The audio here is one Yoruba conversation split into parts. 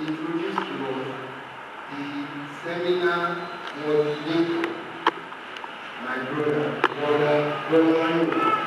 introduced to us the seminar coordinator, my brother Oyo.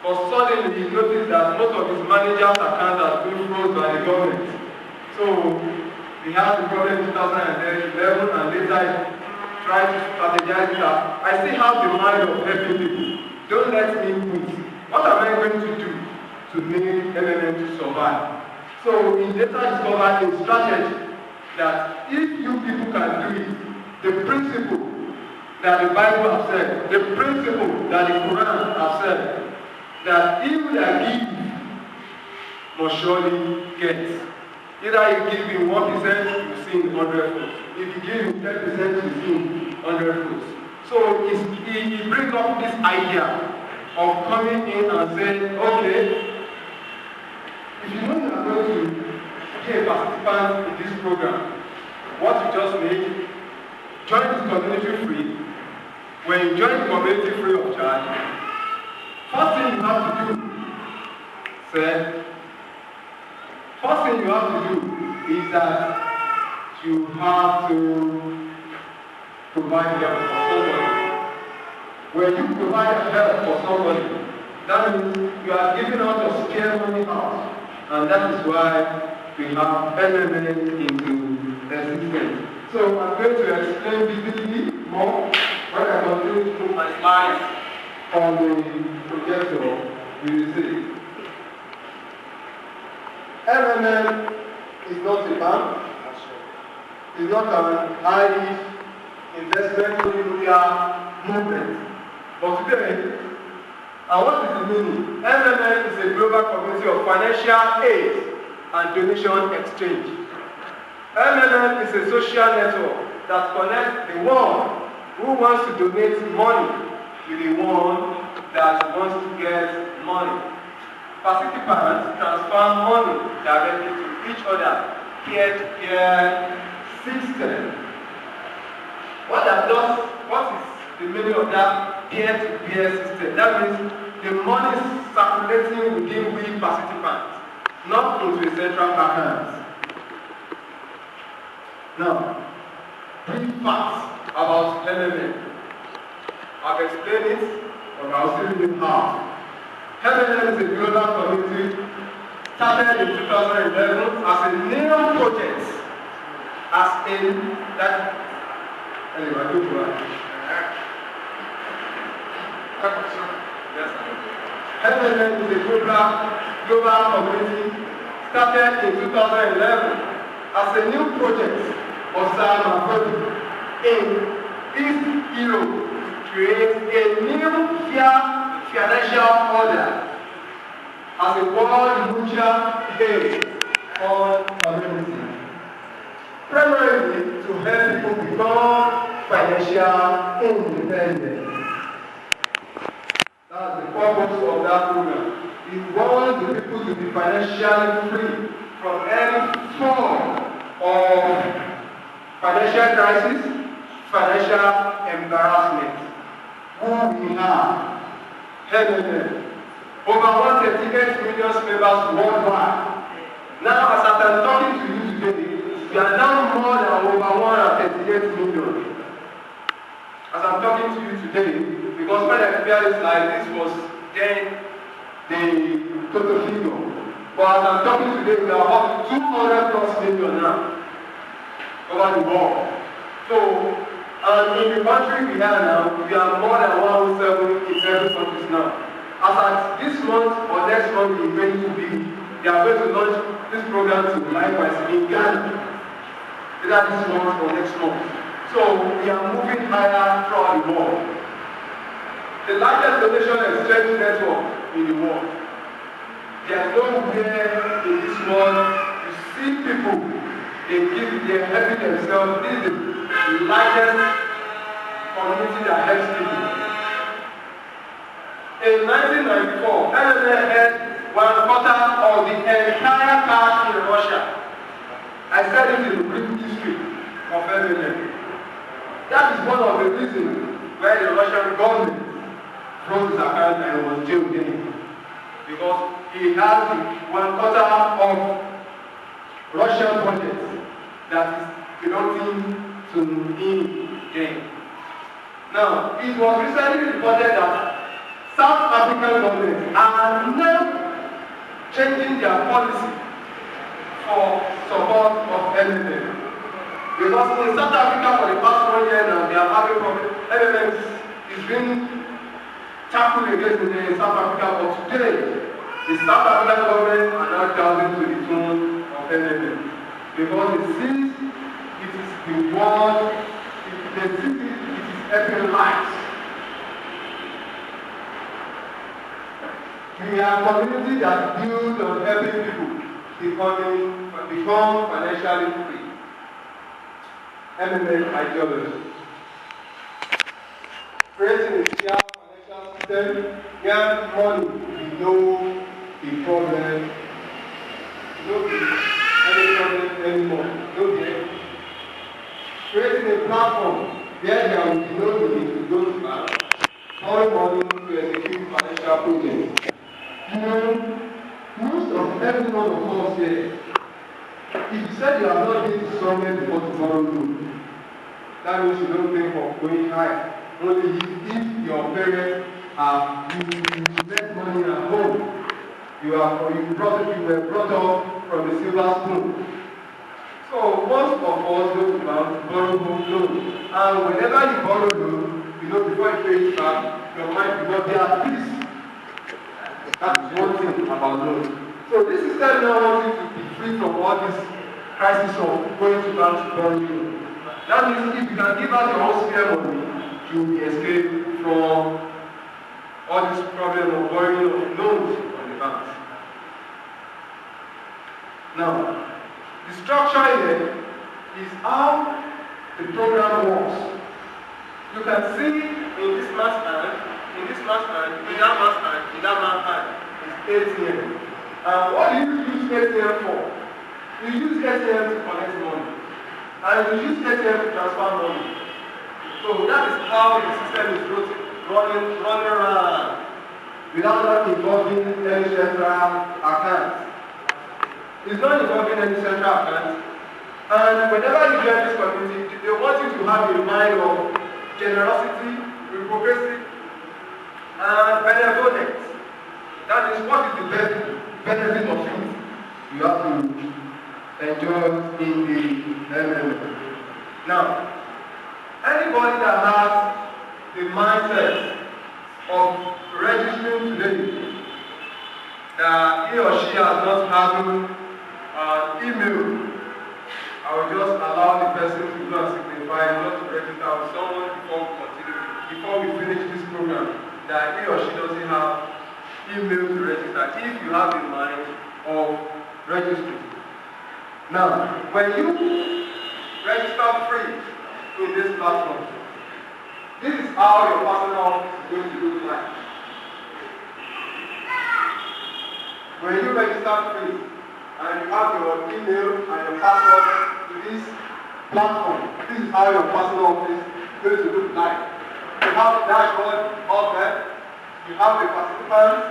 But suddenly he noticed that most of his manager's accounts are being frozen by the government. So he had the problem in 2011 and later he tried to strategize that. I still have the mind of helping people. Don't let me quit. What am I going to do to make MMM to survive? So in data discovery, a strategy that if you people can do it, the principle that the Bible has said, the principle that the Quran has said, that he that gives must surely get. Either you give him 1%, you see in 100 folds. If you give him 10%, you see in 100 folds. So he brings up this idea of coming in and saying, okay, if you know you are going to be a participant in this program, what you just made, join this community free. When you join the community free of charge, first thing you have to do, first thing you have to do is that you have to provide help for somebody. When you provide help for somebody, that means you are giving out your spare money out. And that is why we have elements into existence. So I'm going to explain vividly more when I continue to put my slides on the projector. You will see. MMM is not a bank. It's not an high investment movement. But today, and what is the meaning? MMM is a global community of financial aid and donation exchange. MMM is a social network that connects the one who wants to donate money with the one that wants to get money. Participants transfer money directly to each other, peer-to-peer system. What is the meaning of that peer-to-peer system? That means the money is circulating within we participants, not into a central account. Now, brief facts about MMM. I've explained it, but I'll still leave it out. MMM is a global community started in 2011 as a new project. Anyway, I do that. MMM is a global community started in 2011 as a new project of Sam in East Europe to create a new financial order as a world mutual aid on community, primarily to help people become financial independent. That's the purpose of that program. We want the people to be financially free from any form of financial crisis, financial embarrassment. Who we have, MMM, over 138 million members worldwide. Now, as I'm talking to you today, we are now more than over 138 million. As I'm talking to you today, because when I prepared this slide, this was then the total figure. But as I'm talking today, we are up to 200 plus million now over the world. So, and in the country we are now, we are more than 107 in every country now. As at this month or next month is going to be, they are going to launch this program to likewise in Ghana. Either this month or next month. So we are moving higher throughout the world. The largest donation exchange network in the world. There is nowhere in this world you see people, they are helping themselves. This is the largest community that helps people. In 1994, MMM had 1/4 of the entire cash in Russia. I said it in the brief history of MMM. That is one of the reasons why the Russian government froze his account and was jailed then. Because he has 1/4 of Russian budget that is belonging to him then. Now, it was recently reported that South African government are now changing their policy for support of MMM. Because in South Africa for the past 1 year now, they are having problem. MMM is being tackled against in South Africa, but today, the South African government are now delving to the tune of MMM. Because it sees it is the world, they see it is helping lives. We are a community that builds on helping people become financially free. MMM ideology. Creating a fair financial system where money will know the problem, no be any problem anymore. No be. Creating a platform where there will be no need to go to bank, borrow money to execute financial projects. You know, most of every one of us here, if you said you have not been to somewhere before to borrow loan, that means you don't think of going high. Only if your parents have you invest money at home, you were brought up from the silver spoon. So most of us go to bank to borrow home loan, and whenever you borrow loan, you know before you pay it back, your mind will not be at peace. That is one thing about loan. So this system now wants you to be free from all this crisis of going to bank to borrow loan. That means if you can give out your own spare money, you will escape from all this problem of borrowing of loans from the banks. Now, the structure here is how the program works. You can see in this man's hand, in that man's hand, in that man's hand is ATM. And what do you use ATM for? You use ATM to collect money. And you use ATM to transfer money. So that is how the system is running around without involving any central account. It's not involving any central account. And whenever you join this community, they want you to have a mind of generosity, hypocrisy, and benevolence. That is what is the benefit of it. You have to enjoy in the MMM. Now, anybody that has the mindset of registering today that he or she has not having an email, I will just allow the person to go and signify not to register with someone before we finish this program, that he or she doesn't have email to register if you have in mind of registering. Now, when you register free in this platform, this is how your personal office is going to look like. When you register free and you have your email and your password to this platform, this is how your personal office is going to look like. You have the dashboard up there, you have the participants,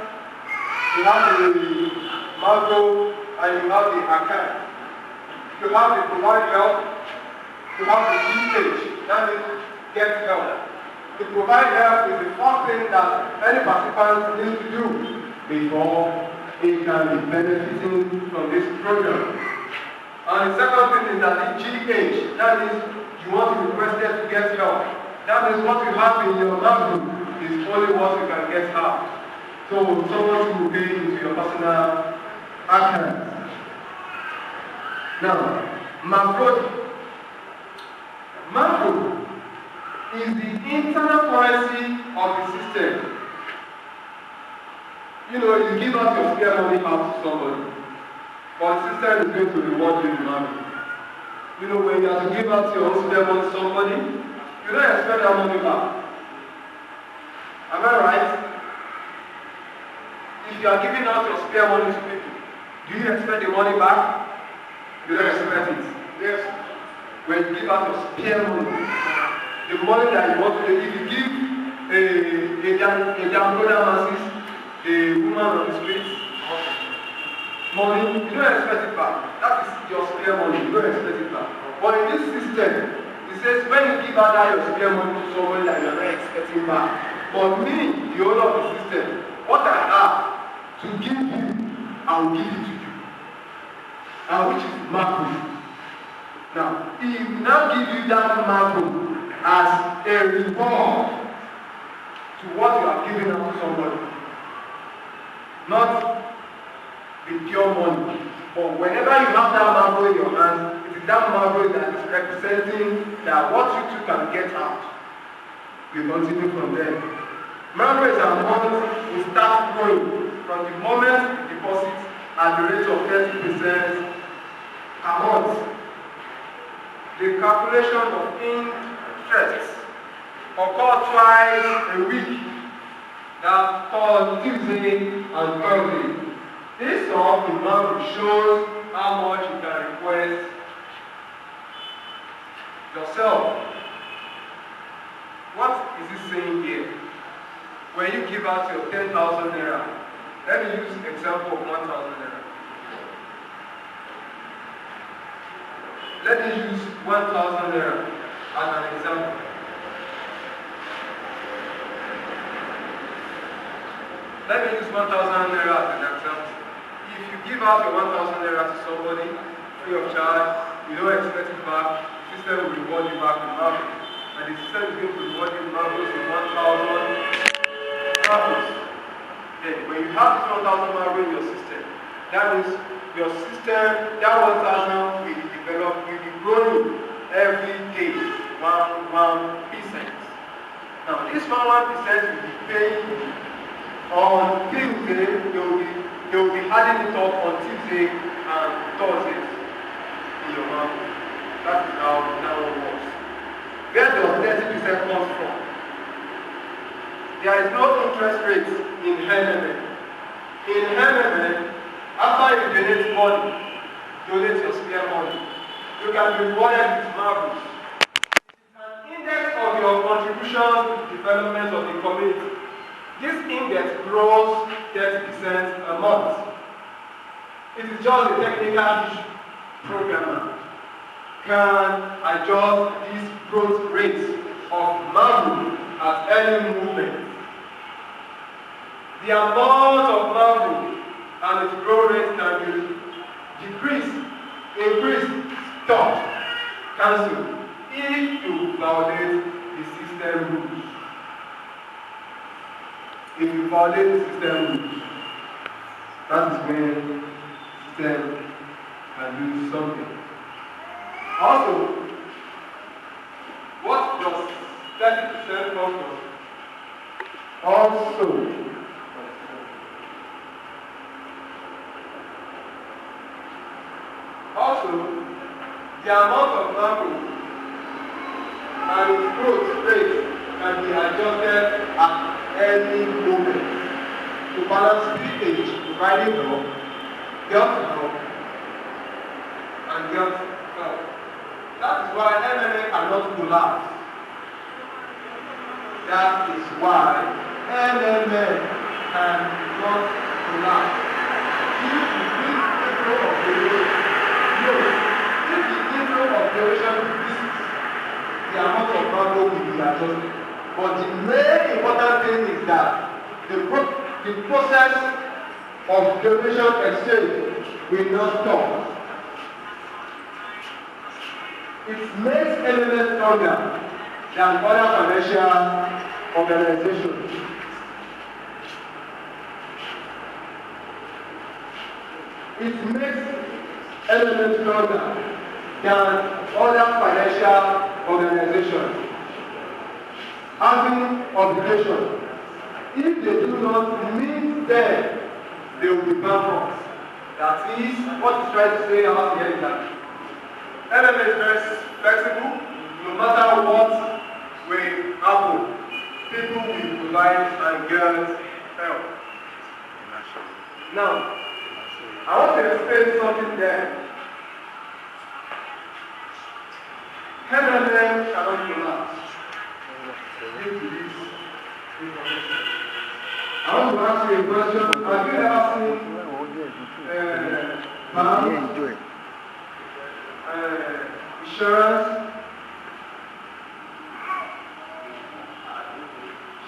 you have the macro, and you have the account. You have the provide help, you have the G page, that means get help. To provide help is the first thing that any participant needs to do before he can be benefiting from this program. And the second thing is that the GH, that is, you want to be requested to get help. That means what you have in your notebook is only what you can get out. So someone will pay into your personal account. Now, macro is the internal currency of the system. You know, you give out your spare money out to somebody, but the system is going to reward you with money. You know, when you have to give out your own spare money to somebody, you don't expect that money back. Am I right? If you are giving out your spare money to people, do you expect the money back? You don't expect it. Yes. When you give out your spare money, the money that you want to do, if you give a young brother masses, a woman on the street, money, you don't expect it back. That is your spare money, you don't expect it back. But in this system, it says when you give out your spare money to somebody that you are not expecting back, But me, the owner of the system, what I have to give you, I will give it to you. And which is macro. Now, he will now give you that macro as a reward to what you have given out to somebody. Not the pure money. But whenever you have that macro in your hand, it is that macro that is representing that what you two can get out. We continue from there. Macro is amount will start growing from the moment you deposit at the rate of 30% a month. The calculation of interest occurs twice a week. That falls Tuesday and Thursday. This sum in macro shows how much you can request yourself. What is it saying here? When you give out your 10,000 naira, let me use example of 1,000 naira. Let me use 1,000 naira as an example. Let me use 1,000 naira as an example. If you give out your 1,000 naira to somebody free of charge, you don't expect it back, the system will reward you back with marbles. And the system is going to reward you marbles with 1,000 marbles. Then when you have this 1,000 marbles in your system, that means your system, that 1,000 will develop, will be growing every day, 1%. Now this 1% will be paying on Tuesday, they will be adding it up on Tuesday and Thursdays in your market. That is how that one works. Where does 30% come from? There is no interest rate in MMM. In MMM, after you donate money, donate your spare money, you can be rewarded with marbles. It is an index of your contribution to the development of the community. This index grows 30% a month. It is just a technical issue. Programmer can adjust this growth rate of marble at any movement. The amount of marble and its growth rate can be decreased, increased, stopped, cancelled if you violate the system rules. If you violate the system rules, that is when the system can do something. Also, what does 30% come from? Also, the amount of marble and its growth rate can be adjusted at any moment to balance slippage, riding law, guilt law, and guilt law. That is why MMA cannot collapse. That is why MMA cannot collapse. If the inflow of duration increases, the amount of cargo will be adjusted. But the main important thing is that the process of donation exchange will not stop. It makes elements stronger than other financial organizations. It makes elements stronger than other financial organizations. Having obligation, if they do not meet them, they will be bankrupt. That is what he's trying to say about the end that MMA is very flexible. No matter what will happen, people will provide and get help. Now, I want to explain something there. MMA cannot collapse due to this information. I want to ask you a question. Have you ever seen banks, insurance,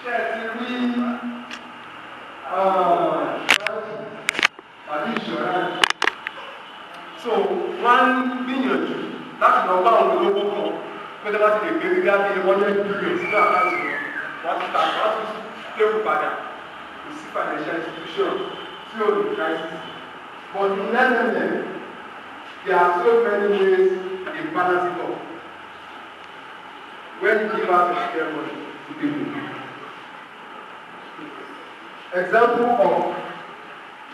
shares so wọ́n gbìyànjú láti lọ bá àwọn olówó kan pé tó bá ti lè gbé gbígbá bí wọ́n yẹ bílíọ̀n sínú àkáǹtì wọn wọ́n ti ta wọ́n ti léwu padà kò sí financial institution tí ò ní crisis but in NMM there are so many ways in balancing up when you give out the share money to people. Example of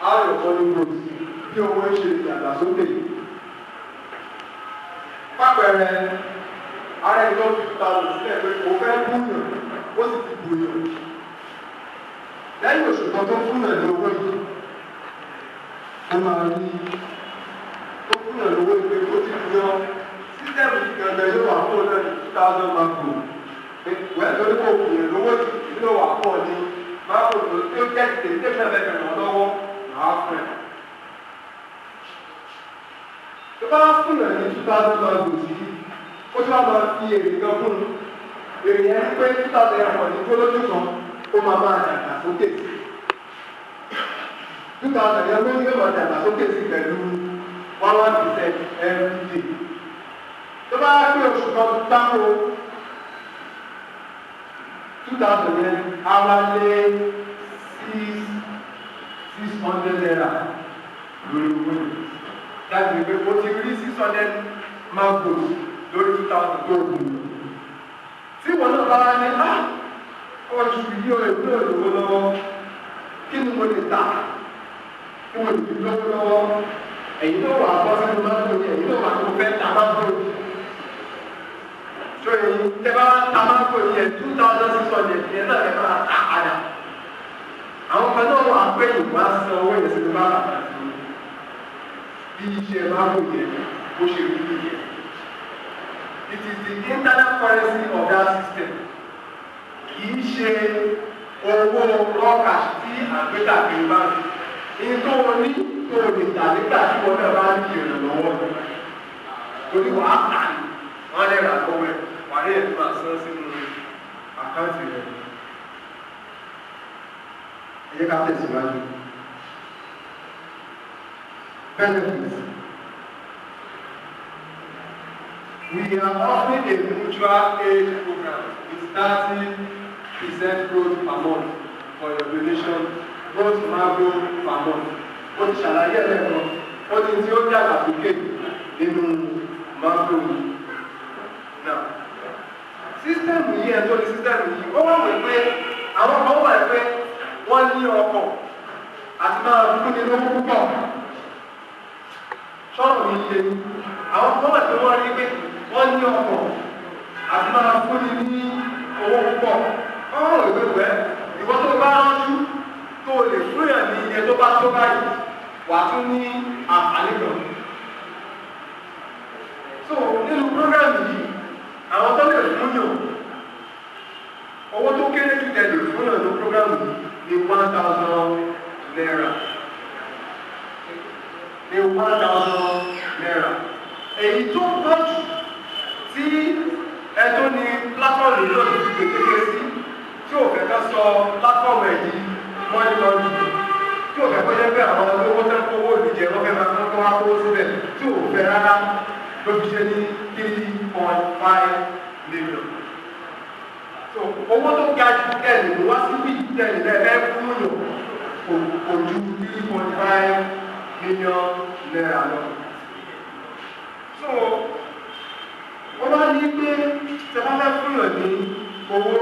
how your money grows bí owó ń ṣe ìdàgbàsókè. Pápẹ̀rẹ̀ ara ẹni tó fi ta lò sílẹ̀ pé kò fẹ́ búyàn ó sì ti búyàn. Lẹ́yìn oṣù kan tó fúnyàn ní owó yìí, ó máa rí tó fúnyàn lówó ìpè tó ti búyàn. Sísẹ́mù ìgbàgbẹ́ yóò wà fún ọ̀nà 2000 macro. Wẹ́ẹ̀ lórí kò fúnyàn lówó yìí ló wà pọ̀ ní macro tó jẹ́ tètè tẹ́lẹ̀ bẹ̀rẹ̀ lọ́wọ́ màá fún ẹ̀. Tó bá fún ẹ̀ ní 2000 macro yìí, ó tún wá máa fi èrè kan fún un. Èrè yẹn pé 2000 ẹ̀kọ́ ní gbólójú kan ó máa dàgbà sókè. 2000 yẹn ló ní yóò máa dàgbà sókè sí pẹ̀lú 1% every day. Tó bá pé oṣù kan dáko 2000 yẹn á wá lé 600 naira lórí owó yìí. Dájú pé o ti rí 600 macros lórí 2000 tó kù. Tí wọn náà bá ní oṣù yìí ó èkó òdòwó lọ́wọ́, kí ni mo lè tà? Kí mo lè fi lọ́wọ́ lọ́wọ́? Ẹ̀yin tó wà bọ́ sínú macro yẹn, ẹ̀yin tó wà tó fẹ́ ta macro. So ẹ̀yin tẹ́ bá ta macro yẹn 2600 yẹn náà ẹ máa tà padà. Àwọn kan náà wà pé ìwà san owó yẹn sínú bá bàtà sí i. Bí iṣẹ́ macro yẹn bó ṣe rí nìyẹn. It is the internal currency of that system. Kìí ṣe owó rọ́ọ̀kà tí àgbéga kiri bá rí. Ní tó o ní tó o lè tà nígbà tí wọn náà bá ń ṣe ìrànlọ́wọ́ rẹ̀. Torí wàá tà ní, wọ́n lè rà lọ́wọ́ ẹ̀, wà ní ẹ̀tún àsán sínú àkáǹtì rẹ̀. Ẹ jẹ́ ká tẹ̀síwájú. Benefits. We are offering a mutual aid program with 30% growth per month for your donation, growth macro per month. Ó ti ṣàlàyé ẹ̀lẹ́kan, ó ti tí ó dàgbà sókè nínú macro yìí. Now, system yìí ẹ̀ tó ní system yìí, ó wà wí pé àwọn kan wà pé wọ́n ní ọkọ̀ àti máa fún ní lówó púpọ̀. Sọ́ọ̀rọ̀ mi ṣe ní àwọn kan wà pé wọ́n rí pé wọ́n ní ọkọ̀ àti máa fún ní owó púpọ̀. Ọ̀rọ̀ ìwéwẹ́ ìwọ́n tó bá ránjú tó lè fún yàn ní iye tó bá tó báyìí wà tún ní àǹfààní kan. So nínú prógrámù yìí àwọn tó lè fún yàn owó tó kéré jù tẹ̀lé fún yàn ní prógrámù yìí ní 1000 naira. Ní 1000 naira. Èyí tó pọ̀ jù tí ẹjọ́ ní platform yìí lọ́dún ti gbèdéke sí tí ò fẹ́ ká sọ platform ẹ̀ yìí wọ́n ní lọ́dún tí ò fẹ́ kó jẹ́ pé àwọn olówó tẹ́ kó owó ìdíje wọ́n fẹ́ máa kó kó wá kó síbẹ̀ tí ò fẹ́ rárá ló fi ṣe ní 3.5 million. So owó tó ga jù tẹ̀lé ló wá síbí tẹ̀lé lẹ́ẹ̀ẹ́ fún yòó kò ju 3.5 million naira lọ. So wọ́n bá ní pé tẹ́fẹ́fẹ́ fúnyàn ní owó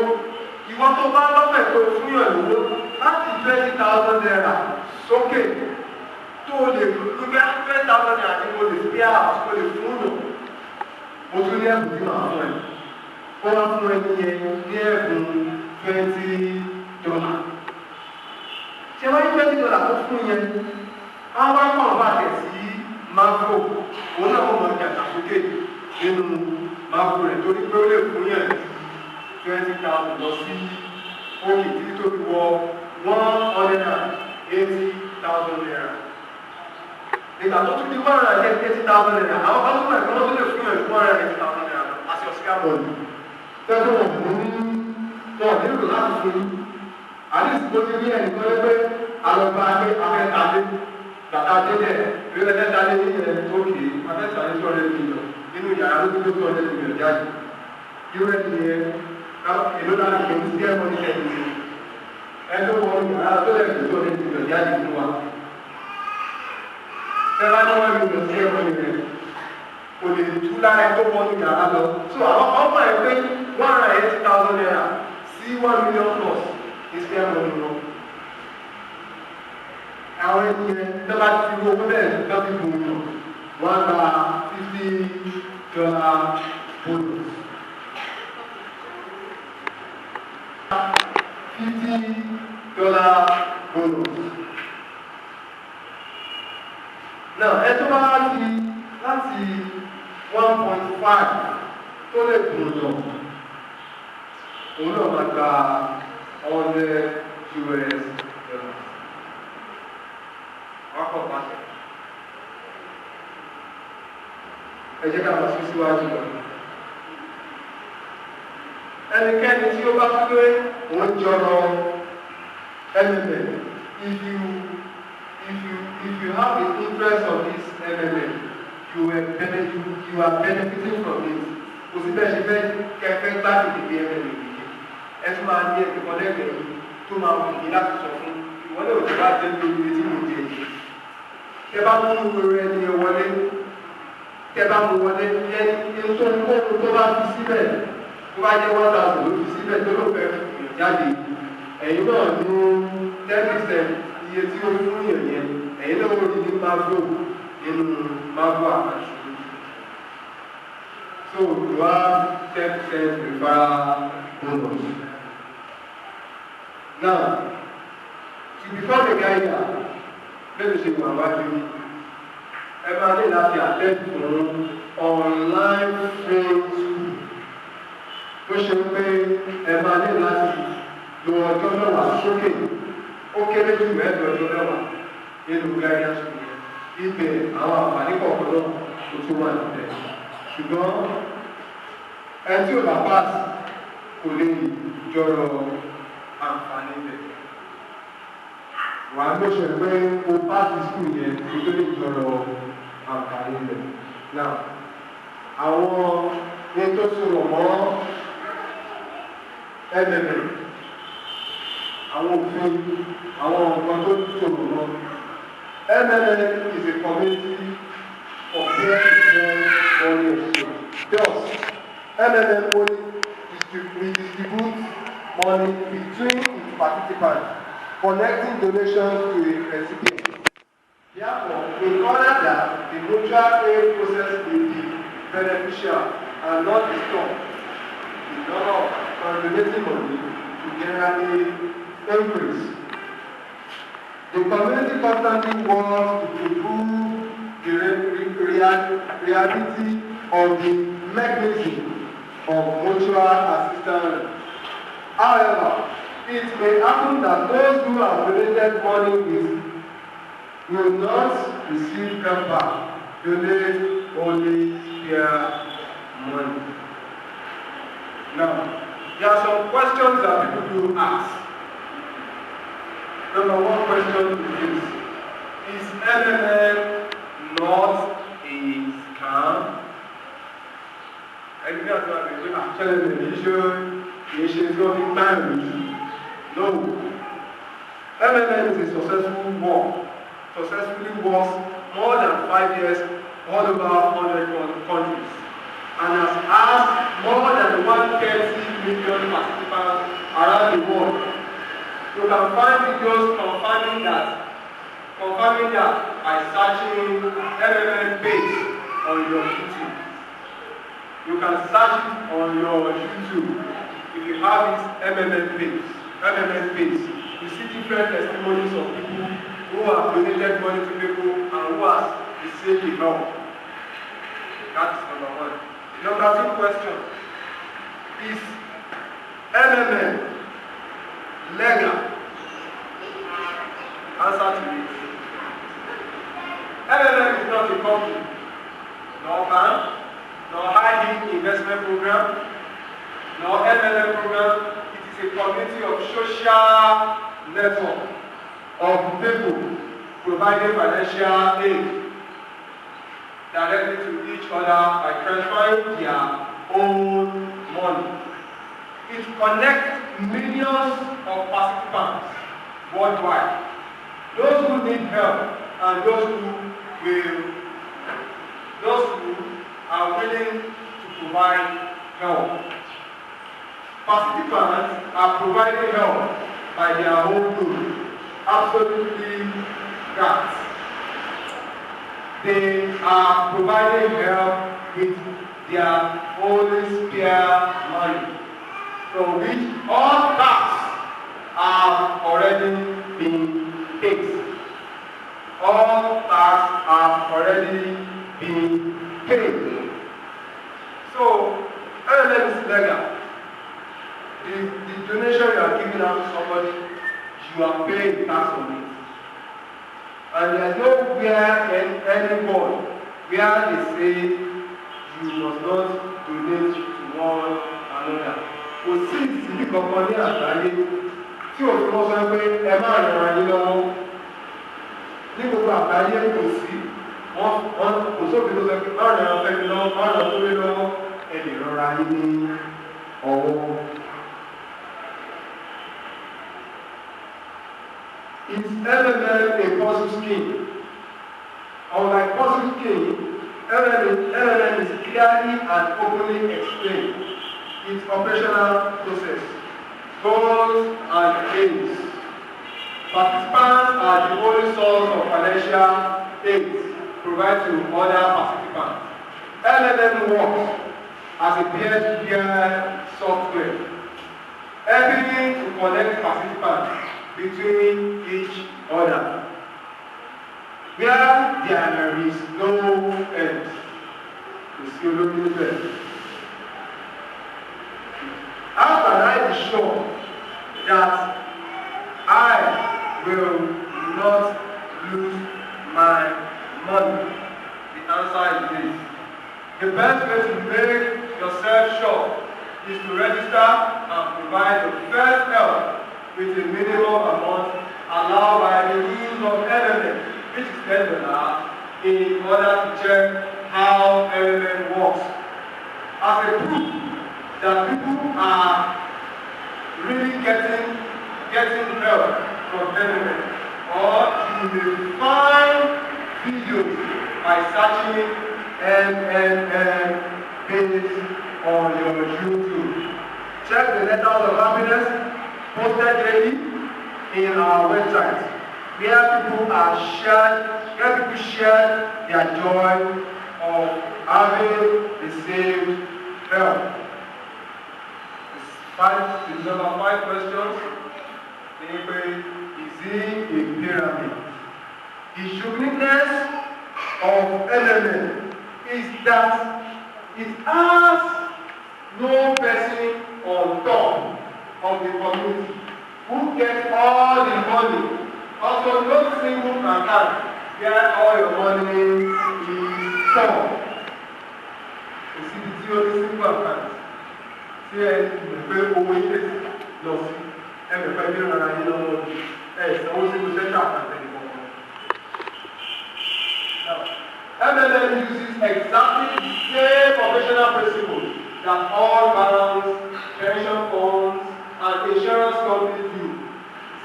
ìwọ́n tó bá lọ́fẹ̀ tó fúnyàn lówó láti 20,000 naira sókè tó lè gbé 20,000 naira ní mo lè fi àwọn tó lè fúnyàn mo tún ní ẹ̀bùn tí màá fún ẹ̀ ó wá fún ẹ ní ẹ̀bùn $20. Ṣé wọ́n ní $20 tó fún yẹn wọ́n wá kàn bá tẹ̀ sí macro òun náà wọ́n mọ̀ jàjà sókè nínú macro rẹ̀ torí pé ó lè fún yẹn 20,000 lọ sí òkè tí tó fi wọ 180,000 naira. Ìgbà tó tún di 180,000 naira àwọn kan tó mọ̀ ẹ̀kọ́ tó lè fún yẹn 180,000 naira àti ọ̀sìká bọ̀ọ̀lù. Tẹ́lẹ̀ wọn kò ní wọn nílò láti fún yín. Àdìsí tó ti rí ẹnì kan lé pé àlọ́gbà abẹ́tàdé Bàtà délẹ̀ ìwé mẹ́ta lé ní ẹ̀ òkè afẹ́ta ní 200 million nínú yàrá ló tó 200 million jáde. Irú ẹ̀ ní ẹ̀ èlò náà lè ní sí ẹ̀kọ́ ní ẹ̀kọ́ ní ẹ̀tọ́ wọn yàrá tó lẹ̀ tó 200 million jáde nínú wa. Tẹ́lá ní wọ́n lè sí ẹ̀kọ́ ní ẹ̀ kò lè tú lára ẹ̀tọ́ wọn yàrá lọ. So àwọn ọmọ ẹ̀ pé 180,000 naira sí 1 million plus ìsìnkú ẹ̀kọ́ nínú. Àwọn ènìyàn tó bá ti fi owó bẹ́ẹ̀ tó fi bù ú wọ́n gba $50 bonus. $50 bonus. Now, ẹ tó bá láti 1.5 tó lè bù ú lọ, òun náà máa gba $100. Ẹ jẹ́ ká lọ sí síwájú lọ. Ẹnikẹ́ni tí ó bá pé òun jọrọ MMA, if you have the interest of this MMA, you are benefiting from it. Kò sí bẹ́ẹ̀ ṣe fẹ́ kẹfẹ́ gbádùn ìdí MMA yìí. Ẹ tún máa ní ẹ̀kọ́ lẹ́gbẹ̀ẹ́ yìí tó máa wù yí láti sọ fún ìwọlé òjò bá jẹ́ lórí etí mo jẹ yìí. Tẹ bá mú ìwé ẹni wọlé, tẹ bá mú wọlé ẹni tó ń kó tó bá fi síbẹ̀, tó bá jẹ́ 1,000 ló fi síbẹ̀ tó ló fẹ́ fi jáde. Ẹ̀yin náà ní 10% iye tí ó fún yẹn yẹn, ẹ̀yin náà ó di ní mágò nínú mágò àkàṣù. So you have 10% referral bonus. Now, to become a guide, let me say one word. Ẹ máa ní láti attend fún online free school. Tó ṣe pé ẹ máa ní láti lo ọjọ́ mẹ́wàá sókè. Ó kéré jù mẹ́jọ ọjọ́ mẹ́wàá nínú guidance school yẹn. Ibẹ̀ àwọn àǹfààní kọ̀ọ̀kan náà tó tún wà níbẹ̀. Ṣùgbọ́n ẹ tí ò bá pass kò lè jọrọ àǹfààní bẹ̀. Wà á gbéṣẹ́ pé o pàṣẹ skul yẹn kí tó lè jọrọ àǹfààní rẹ̀. Now, àwọn ní tó sọ̀rọ̀ mọ́ MMA, àwọn òfin, àwọn nǹkan tó sọ̀rọ̀ mọ́. MMA is a community of peer-to-peer money exchange. Thus, MMA only distributes money between its participants, connecting donations to a recipient. Therefore, in order that the mutual aid process may be beneficial and not distorted, the number of donating money to generally increase. The community constantly wants to improve the reality of the mechanism of mutual assistance. However, it may happen that those who have donated money will not receive them back. Donate only their money. Now, there are some questions that people do ask. Number one question is MMM not a scam? Ẹgbẹ́ àti àgbègbè àṣẹlẹ̀ kìí ṣe tí wọ́n fi táìmù jù. No. MMM is a successfully works more than 5 years all over 100 countries and has asked more than 130 million participants around the world. You can find videos confirming that by searching MMM page on your YouTube. You can search it on your YouTube if you have this MMM page. You see different testimonies of people who have donated money to people and who has received the help. That's number one. Number two question is MMM legal? Answer to it. MMM is not a company, nor bank, nor high-yield investment program, nor MLM program. It is a community of social network of people providing financial aid directly to each other by transferring their own money. It connects millions of participants worldwide, those who need help and those who are willing to provide help. Participants are providing help by their own good. Absolutely that. They are providing help with their own spare money, from which all taxes have already been paid. All taxes have already been paid. So, LLM is legal. The donation you are giving out to somebody, you are paying tax on it. And there is nowhere in any board where they say you must not donate to one another. Kò sí ìsìnkú kankan ní àgbáyé tí òfin wọn sọ pé ẹ má ràn án yín lọ́wọ́. Ní gbogbo àgbáyé kò sí kò sófin tó sọ pé má ràn án fẹ́mi lọ́wọ́, má ràn án tó lé lọ́wọ́, ẹ lè rọra yín ní ọwọ́. Is LLM a positive scheme? Unlike positive scheme, LLM is clearly and openly explained its operational process, goals and aims. Participants are the only source of financial aid provided to other participants. LLM works as a peer-to-peer software, helping to connect participants between each other, where there is no end. How can I be sure that I will not lose my money? The answer is this. The best way to make yourself sure is to register and provide the first help with a minimum amount allowed by the rules of LLM, which is $10, in order to check how LLM works. As a proof that people are really getting help from LLM, or you may find videos by searching LLM based on your YouTube. Check the letters of happiness posted daily in our website, where people share their joy of having received help. The number 5 questions. Is it a pyramid? The uniqueness of LLM is that it has no person on top of the community who gets all the money. Also, no single account where all your money is stored. You see the only single account. See, you pay over years. No, see, every 5 years around, you know, it's the only single central account anymore. Now, MLM uses exactly the same operational principles that all banks, pension funds, and insurance companies do.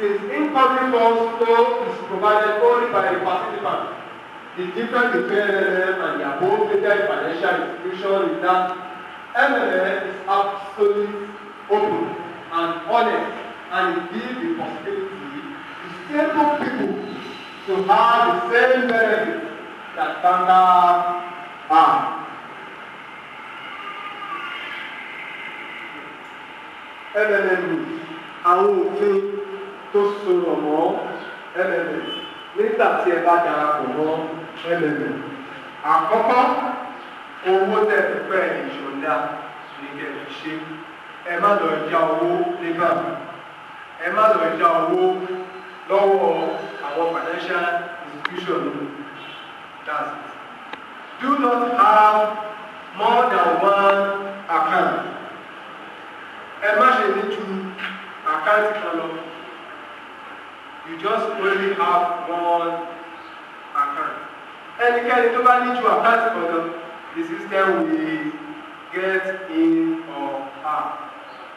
Since incoming funds flow is provided only by the participant, the difference between MLM and their both-rated financial institution is that MLM is absolutely open and honest, and it gives the possibility to simple people to have the same benefits that standard are. LLM rules àwọn òfin tó sọ̀rọ̀ mọ́ LLM nígbà tí ẹ bá darapọ̀ mọ́ LLM. Àkọ́kọ́, owó tẹ̀ fẹ́ ìṣọ̀dá ní kẹ̀kẹ́ ṣe. Ẹ má lọ já owó nígbà. Ẹ má lọ já owó lọ́wọ́ àwọn financial institution. That's it. Do not have more than one account. Ẹ má ṣe ní ju àkáǹtì kan lọ. You just only have one Ẹnikẹ́ni tó bá ní ju àkáǹtì kan lọ, the system will get in or out.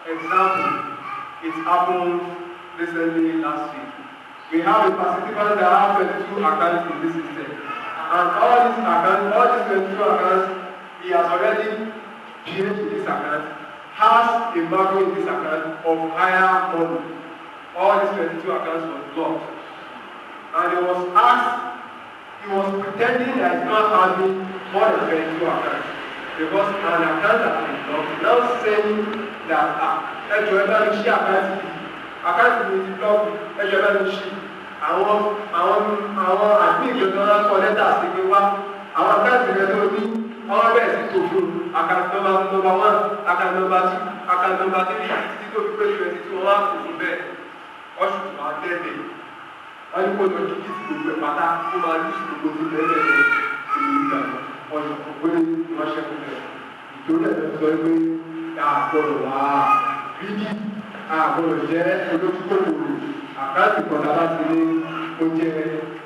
Example, it happened recently last week. We have a participant that has 22 accounts in this system. And all these 22 accounts, he has already paid in this account, has a value in this account of higher money. All these 22 accounts were blocked. And he was asked, he was pretending that he's not having more than 22 accounts. Because an account that has been blocked, now saying that, ẹjọ́ ẹgbẹ́ ló ṣí àkáǹtì mi ti block, ẹjọ́ ẹgbẹ́ ló ṣí. Àwọn àti ìgbẹ́gbẹ́ kọ lẹ́tà sí pé wá, àwọn àkáǹtì rẹ̀ tó ní, wọ́n bẹ̀rẹ̀ sí tòfò, àkáǹtì number 1, àkáǹtì number 2, àkáǹtì number 3, títí tó fi pé 22 wọn wá tòfò bẹ́ẹ̀. Ọ̀ṣù tó máa tẹ́lẹ̀. Wọ́n ní kó lọ kí kí ti gbogbo ẹ̀ pátá, ó máa lù sí gbogbo ti bẹ́ẹ̀ bẹ́ẹ̀ ìgbà ọ̀ṣù kò pé wọ́n ṣẹ́kù bẹ́ẹ̀. Ìjọba ẹ̀ sọ pé àgbọ̀dọ̀ wá bíbí, àgbọ̀dọ̀ jẹ́ olójúkòkòrò, àkáǹtì kan lára ti ní ó jẹ́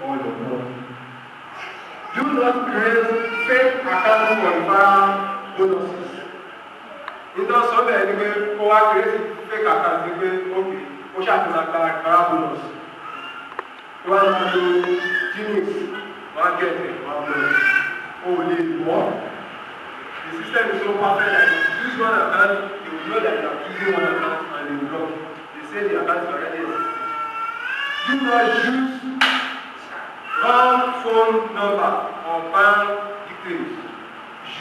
ọ̀lọ́pọ̀. Do not create fake accounts for referral bonuses. Nítorí sọ́bẹ̀ ni pé kó wá create fake account ni pé ókè ó ṣàfihàn gba referral bonus. Wọ́n á lo Genius, wọ́n á gẹ̀ẹ́tẹ̀, wọ́n á lọ. O lè wọ́. The system is so perfect that if you use one account, you will know that you are using one account and you will block. They say the account is already existing. Do not use wrong phone number or bank details.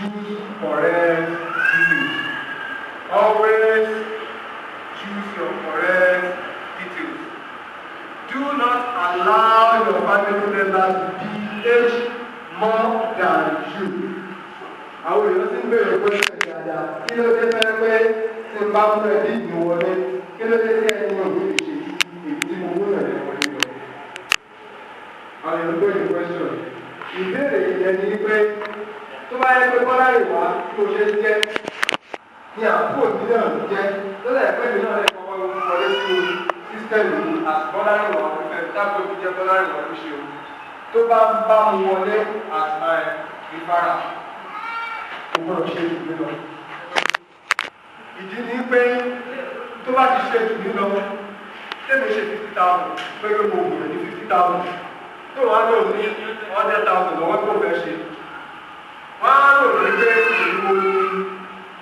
Use correct details. Always choose your correct details. Do not allow your family members to be aged more than you. Àwọn èèyàn ti ń bèèrè pé ìdájà kí ló dé fẹ́ pé tí n bá mú ẹ̀dí ìdùn wọlé kí ló dé tí ẹni wọn yóò ṣe èyí tí mo mú ẹ̀dí wọlé lọ. Àwọn èèyàn tó yẹ question. Ìbéèrè ìyẹn ni pé tó bá yẹ pé Bọ́lá Ìwà tí o ṣe jẹ́ ní àbúrò mi náà ló jẹ́ lọ́dà ẹ̀pẹ́ mi náà lè kọ́kọ́ wọlé sí sísítẹ́ẹ̀mù àti Bọ́lá Ìwà ọ̀fẹ́ dábò tó jẹ́ Bọ́lá Ìwà ló ṣe o. Tó bá ń bá mu wọlé àti ìfara. Ọgbọ́n ṣe jù mí lọ. Ìdí ni pé tó bá ti ṣe jù mí lọ, tẹ́mi ṣe 50,000, pé kí mo wùrẹ̀ ní 50,000. Tó wá lò ní 100,000 lọ́wọ́ tó fẹ́ ṣe. Wọ́n á lò ní pé ìlú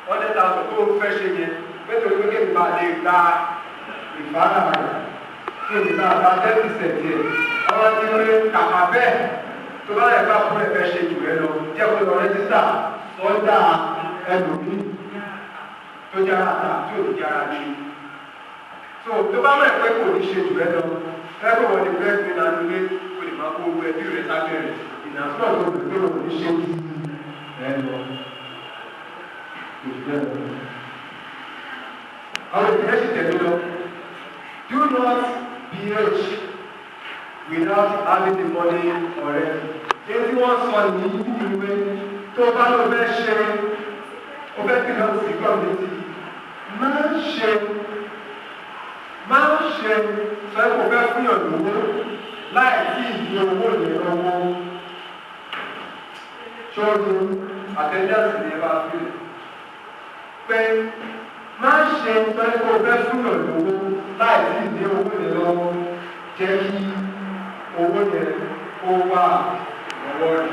100,000 tó fẹ́ ṣe yẹn, nítorí pé kí n bá lè gba ìfárá rẹ̀, kí n bá 10% yẹn. Àwọn ti rí kàkà bẹ́ẹ̀ tó bá yẹ ká fún ẹ̀fẹ́ ṣe jù ẹ lọ, jẹ́ kó lọ rẹ́jísítà sọ́dà ẹlòmí tó jára àtà tí ò jára ní. So tó bá mọ̀ pé kò ní ṣe jù ẹ lọ, ẹgbẹ́ wọn ni bẹ́ẹ̀ ní lánú lé kò lè máa kó owó ẹbí rẹ̀ sábẹ́ rẹ̀. Ìdásílọ̀ tó lè pé wọn ní ṣe jù ẹ lọ. Àwọn ìpínlẹ̀ sì tẹ̀lé lọ. Do not BH without having the money already. Èyí tí wọ́n sọ ní ìwé tó bá lọ fẹ́ ṣe ọfẹ́ tí lọ sí gọ́ọ̀mẹ́ntì máa ń ṣe sọ ẹ̀kọ́ fẹ́ fún yàn lówó láì sí ìdí owó yẹn lọ́wọ́ ṣọ́ọ́dún àtẹ́jáde ní ẹbá fi pé máa ń ṣe sọ ẹ̀kọ́ fẹ́ fún yàn lówó láì sí ìdí owó yẹn lọ́wọ́ jẹ́ kí owó yẹn ó wà lọ́wọ́ rẹ̀.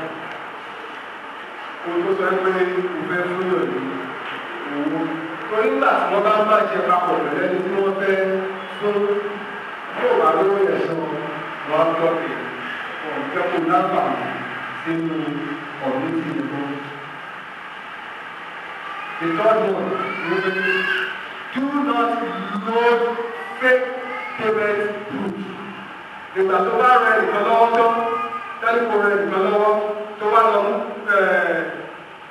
Olùkọ́ sọ pé kò fẹ́ fún yàn ní owó. Torí nígbà tí wọ́n bá ń bàjẹ́ papọ̀ pẹ̀lú ẹni tí wọ́n fẹ́ fún yóò wá lówó yẹn sọ wọ́n á gbọ́ pé wọ́n fẹ́ kó láǹfààní sínú ọ̀dún tí ìlú. The third one is do not load fake payment proof. Ìgbà tó bá rẹ nìkan lọ́wọ́ tán, tẹ́lifù rẹ nìkan lọ́wọ́ tó bá lọ mú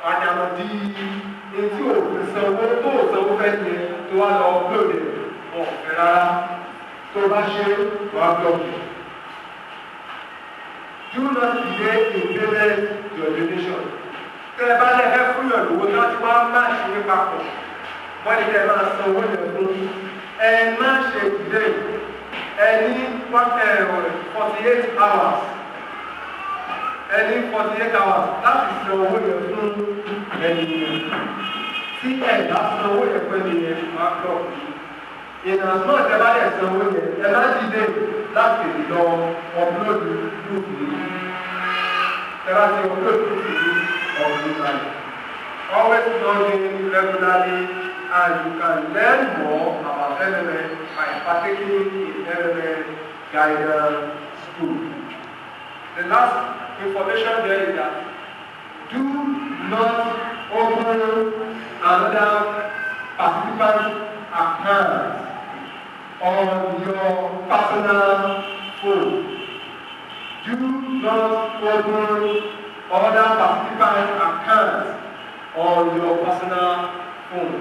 àjàmọ̀dí etí òfin sanwó tó sanwó fẹ́ ṣe tó wá lọ upload ẹ̀ ọ̀fẹ́ rárá tó bá ṣe wà blọ́ọ̀kì. Do not delay in payment your donation. Tẹ́ ẹ bá lẹ́fẹ́ fún yàn lówó tí wọ́n ti wá má ṣe ní papọ̀ wọ́n ní kẹ́ ẹ máa sanwó yẹn fún ẹ má ṣe delay ẹ ní 48 hours ẹni 48 hours láti san owó yẹn fún ẹni yẹn tí ẹ̀dá san owó yẹn fún ẹni yẹn máa lọ ìrìnà náà tẹ bá yẹ san owó yẹn ẹ má dìde láti lọ ọ̀pọ̀lọpọ̀ gúúpù yìí ẹ bá ti ọ̀pọ̀lọpọ̀ gúúpù yìí ọ̀gbìn always logging regularly and you can learn more about LMS by partaking in LMS guidance school. The last information there is that do not open another participant account on your personal phone. Do not open other participant accounts on your personal phone.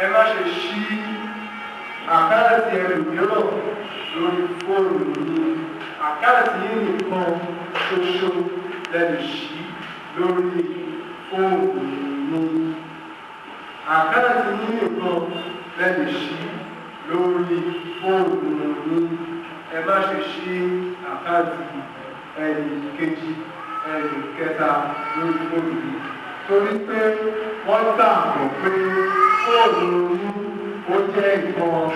Ẹ má ṣe ṣí àkáǹtì ẹlòmíràn lórí fóònù yìí. Àkáǹtì yìí nìkan ṣoṣo lẹ́nu ṣí lórí fóònù yìí. Àkáǹtì yìí nìkan lẹ́nu ṣí lórí fóònù yìí. Ẹ má ṣe ṣí àkáǹtì ẹnì kejì ẹnì kẹta lórí fóònù yìí. Torí pé wọ́n gbàgbọ́ pé fóònù ó jẹ́ nǹkan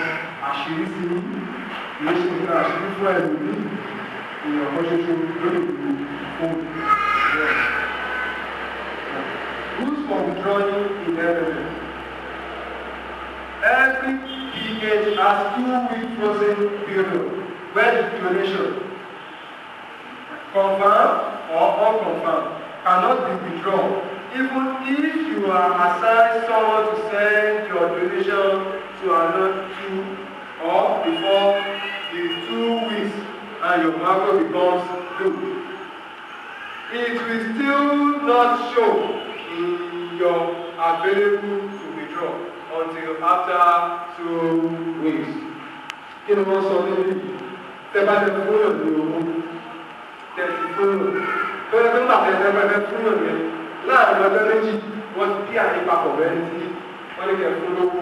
àṣírí sí kìí ṣe nǹkan àṣírí fún ẹ̀lú ní èèyàn kan ṣoṣo lórí ìlú fóònù. Rules for withdrawing in LMS. Every PH has 2-week frozen period where the donation, confirmed or unconfirmed, cannot be withdrawn. Even if you are assigned someone to send your donation to another 2 or before the 2 weeks and your market becomes due, it will still not show in your available to withdraw until after 2 weeks. Kí ni wọ́n sọ níbi tẹ́bá tẹ fúnyàn ní owó tẹ̀sí fúnyàn tó yẹ kí n bàtẹ́ tẹ́bá fúnyàn yẹn láàrin ọjọ́ méjì wọ́n ti bí àyípapọ̀ rẹ̀ tí wọ́n ní kẹ́ fún lówó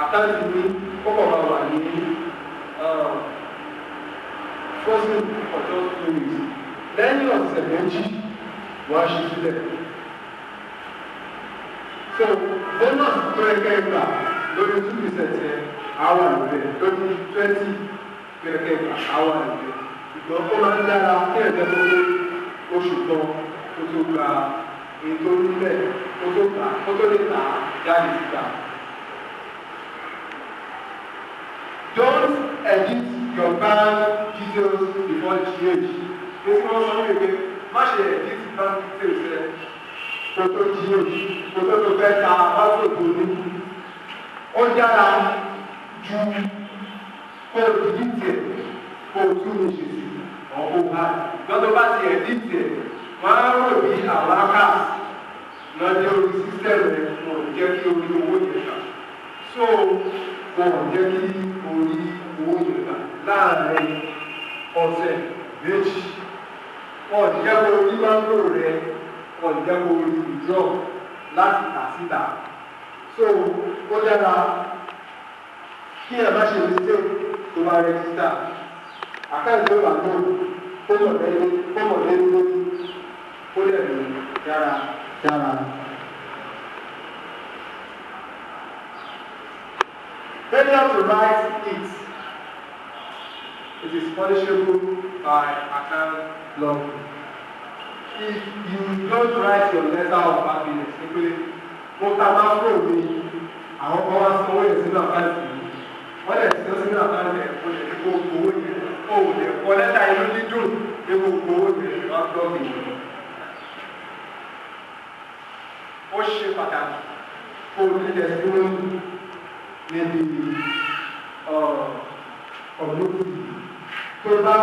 àkáǹtì ní kọ́kọ́ máa wà ní frozen for just 2 weeks lẹ́yìn ọ̀sẹ̀ méjì wọ́n á ṣe sílẹ̀. So bonus tó ẹgbẹ́ ìgbà lórí 2% yẹn àwọn àlùbẹ̀ lórí 20 tó ẹgbẹ́ ìgbà àwọn àlùbẹ̀ ìgbọ́n ó máa ń dára kí ẹ̀jẹ̀ tó pé oṣù kan kó tó gba ètò orílẹ̀ kó tó lè ta jáde síta. Don't edit your bank details before GH. Èsì wọn sọ ní ìwé má ṣe edit bank details rẹ kó tó GH kó tó fẹ́ ta wáṣọ tó ní. Ó dára ju kó o edit ẹ̀ kó o tún lè ṣe sí ọ̀hún ha. Lọ́dọ̀ bá ti edit ẹ̀ wọ́n á rò bí àwọn akas lọ́dẹ orí sísẹ́mù rẹ̀ wọ́n jẹ́ kí orí owó yẹn gbà. So wọ́n jẹ́ kí orí owó yẹn gbà láàrin ọ̀sẹ̀ méjì. Wọ́n jẹ́ kó orí máńgò rẹ̀ wọ́n jẹ́ kó orí withdraw láti tà síta. So ó dára kí ẹ má ṣe mistake tó bá rẹ́gísítà. Àkáǹtì ó wà náà kó mọ̀ lẹ́yìn lórí. Failure to write it is punishable by account law. If you don't write your letter of happiness, simply mo ta máa fún mi àwọn kan wá sanwó yẹn sínú àkáǹtì yìí wọ́n lè sọ sínú àkáǹtì ẹ̀ kó lè ní gbogbo owó yẹn ó lè kọ lẹ́tà inú dídùn ní gbogbo owó yẹn wá blọ́ọ̀kì yẹn. Ó ṣe pàtàkì kó o ní tẹ̀síwọ́n níbi ọ̀gbọ́n tó bá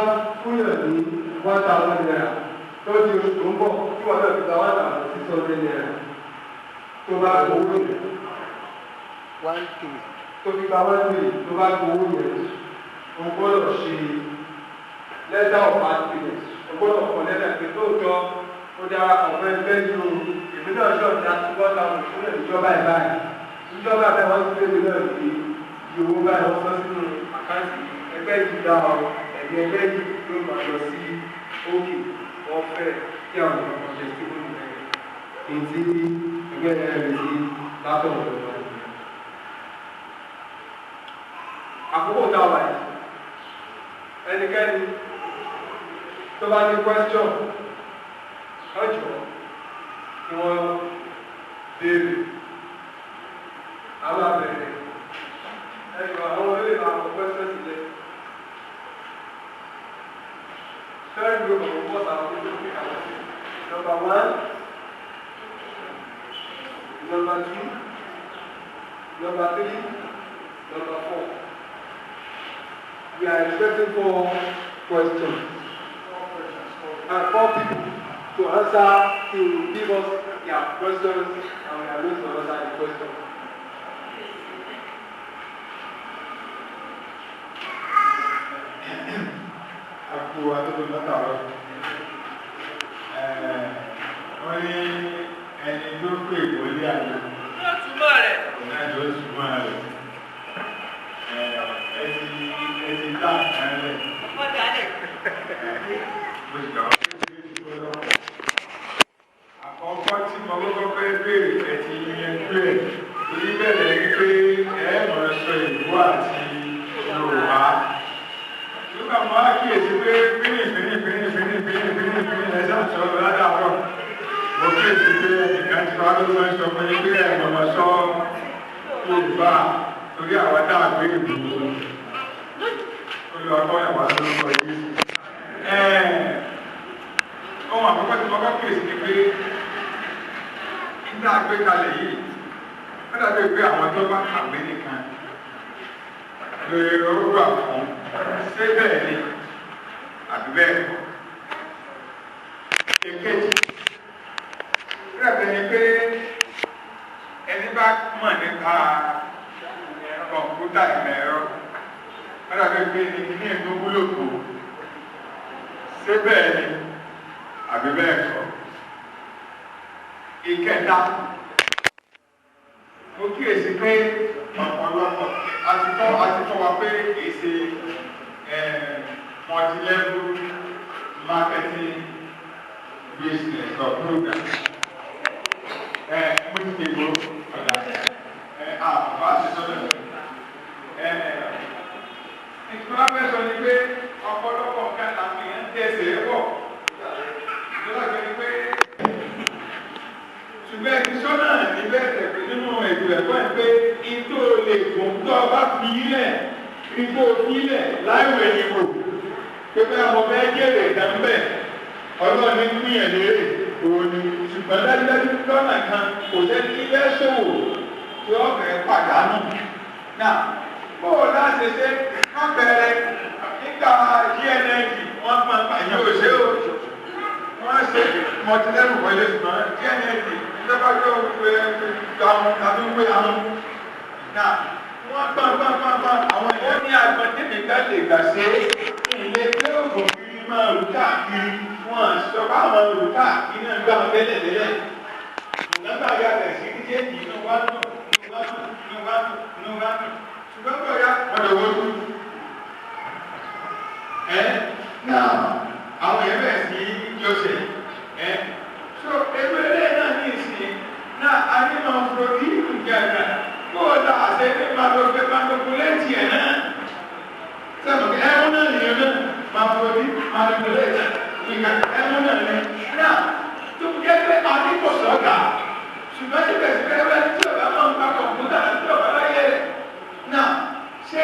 fúnyàn ní 1,000 naira tó di oṣù tó ń bọ̀ tí wọ́n náà fi gba 1,600 naira tó bá gbowó yẹn 1K tó fi gba 1K tó bá gbowó yẹn o gbọ́dọ̀ ṣe lẹ́tà of happiness o gbọ́dọ̀ kọ lẹ́tà pé lóòótọ́ ó dára kan fún ẹgbẹ́ yìí o èmi náà ṣọ́ọ̀tì àti 1,000 fún ìjọba ìbáyìí ìjọba àbẹ̀ wọ́n ti lébi náà ní iye owó báyìí wọ́n sọ sínú àkáǹtì ẹgbẹ́ yìí dá ọ ẹ̀mí ẹgbẹ́ yìí ló máa lọ sí òkè wọ́n fẹ́ kí àwọn ọmọ ṣe sí fún ìgbẹ́ èyí tí ẹgbẹ́ rẹ̀ sí látọ̀dọ̀ lọ́wọ́ àkókò táwa yìí ẹnikẹ́ni tó bá ní question ọjọ́ kí wọ́n béèrè alábẹ̀rẹ̀ ẹ̀yọ̀ àwọn olè máa kọ question sílẹ̀ third group of reports are going to pick up number 1 number 2 number 3 number 4 we are expecting 4 questions. 4 people to answer, to give us their questions, and we are going to answer the questions. Aku ada tu nak tahu. Oni ẹni tó pè wọlé àná. Yóò túmọ̀ rẹ̀. Ọ̀nà yóò túmọ̀ rẹ̀. Ẹti dá kan lẹ̀. Wọ́n dá lẹ̀. Mo sì gbà wọ́n pé àkọ́kọ́ tí mo kọ́kọ́ fẹ́ béèrè ẹ̀tì yẹn gbé torí bẹ̀rẹ̀ wípé ẹ̀ẹ́mọ̀ sọ ìlú àti Yorùbá. Nígbà mo á kíyèsí pé bínì ẹ̀sán sọ ládàárọ̀. Mo kíyèsí pé ẹnìkan ti wá ló máa ń sọ fún yín pé ẹ̀mọ̀ sọ Yorùbá torí àwọn tá a gbé ìlú. Olùwàkọ́ ẹ̀wà lórúkọ Jésù. Ohun àkọ́kọ́ tí mo kọ́ kíyèsí ni pé nígbà àgbékalẹ̀ yìí wọ́n dàbí pé àwọn tó bá kàwé nìkan lórí orúkọ àfọ̀n ṣé bẹ́ẹ̀ ni àbí bẹ́ẹ̀ kọ́. Èkejì rẹ̀ ni pé ẹni bá mọ̀ nípa kọ̀ǹpútà ìmọ̀ ẹ̀rọ wọ́n dàbí pé ní ìlú wúlò tó ṣé bẹ́ẹ̀ ni àbí bẹ́ẹ̀ kọ́. Ìkẹta mo kíyèsí pé ọ̀pọ̀lọpọ̀ àti tọ́ wa pé èsì multi-level marketing business or program. Mo ti dìbò ọ̀dà àbá ti sọ́dọ̀ ìtura fẹ́ sọ ni pé ọ̀pọ̀lọpọ̀ kan làwọn èèyàn ń tẹ̀sẹ̀ bọ̀ lọ́dọ̀ ni pé ṣùgbọ́n ẹni sọ́nà níbẹ̀ tẹ̀pẹ́ nínú ètò ẹ̀kọ́ ẹ̀ pé ìtò lè gùn tó ọba fi ilẹ̀ ìfò ilẹ̀ láìwé ìbò pé pé àwọn ọmọ ẹgbẹ̀rẹ̀ ìdánbẹ̀ ọlọ́run ní gbìyànjú lérè òun ni ṣùgbọ́n dájúdájú lọ́nà kan kò sẹ́ni ilé ṣòwò tí ó fẹ́ pàdánù. Náà bóò láti ṣe wọ́n bẹ̀rẹ̀ nígbà GNLG wọ́n pọn àyè òṣè o wọ́n ṣe mọ̀tìlẹ́rù wọlé ṣùgbọ́n GNLG ìjọbájọ́ òwe àwọn tàbí wé àwọn. Náà wọ́n pọn àwọn èèyàn ní àgbọn tèmi ká lè gbà ṣe ilé tí ó gùn kiri máa rù káàkiri wọn àṣọpá àwọn rù káàkiri náà gbà wọn tẹ́lẹ̀. Nígbà yàtọ̀ sí ní ṣéèjì inú wá dùn ṣùgbọ́n bọ̀ ya wọ́n lọ wọ́n dùn. Náà àwọn èèyàn bẹ̀rẹ̀ sí yọ̀ṣẹ̀ so ewéle náà ní ìsìn náà a ní máa fọ ìlú gàgà kó o dà àṣẹ ní manipulate ẹ̀ náà sẹ́nu ẹ̀wọ̀n náà nìyẹn náà manipulate ìgbà ẹ̀wọ̀n náà ní náà tó jẹ́ pé a ní kò sọ́gà ṣùgbọ́n síbẹ̀síbẹ̀ ẹ̀wọ̀n tí o bá máa ń pa kọ̀ǹpútà tí o bá láyé rẹ̀ náà ṣé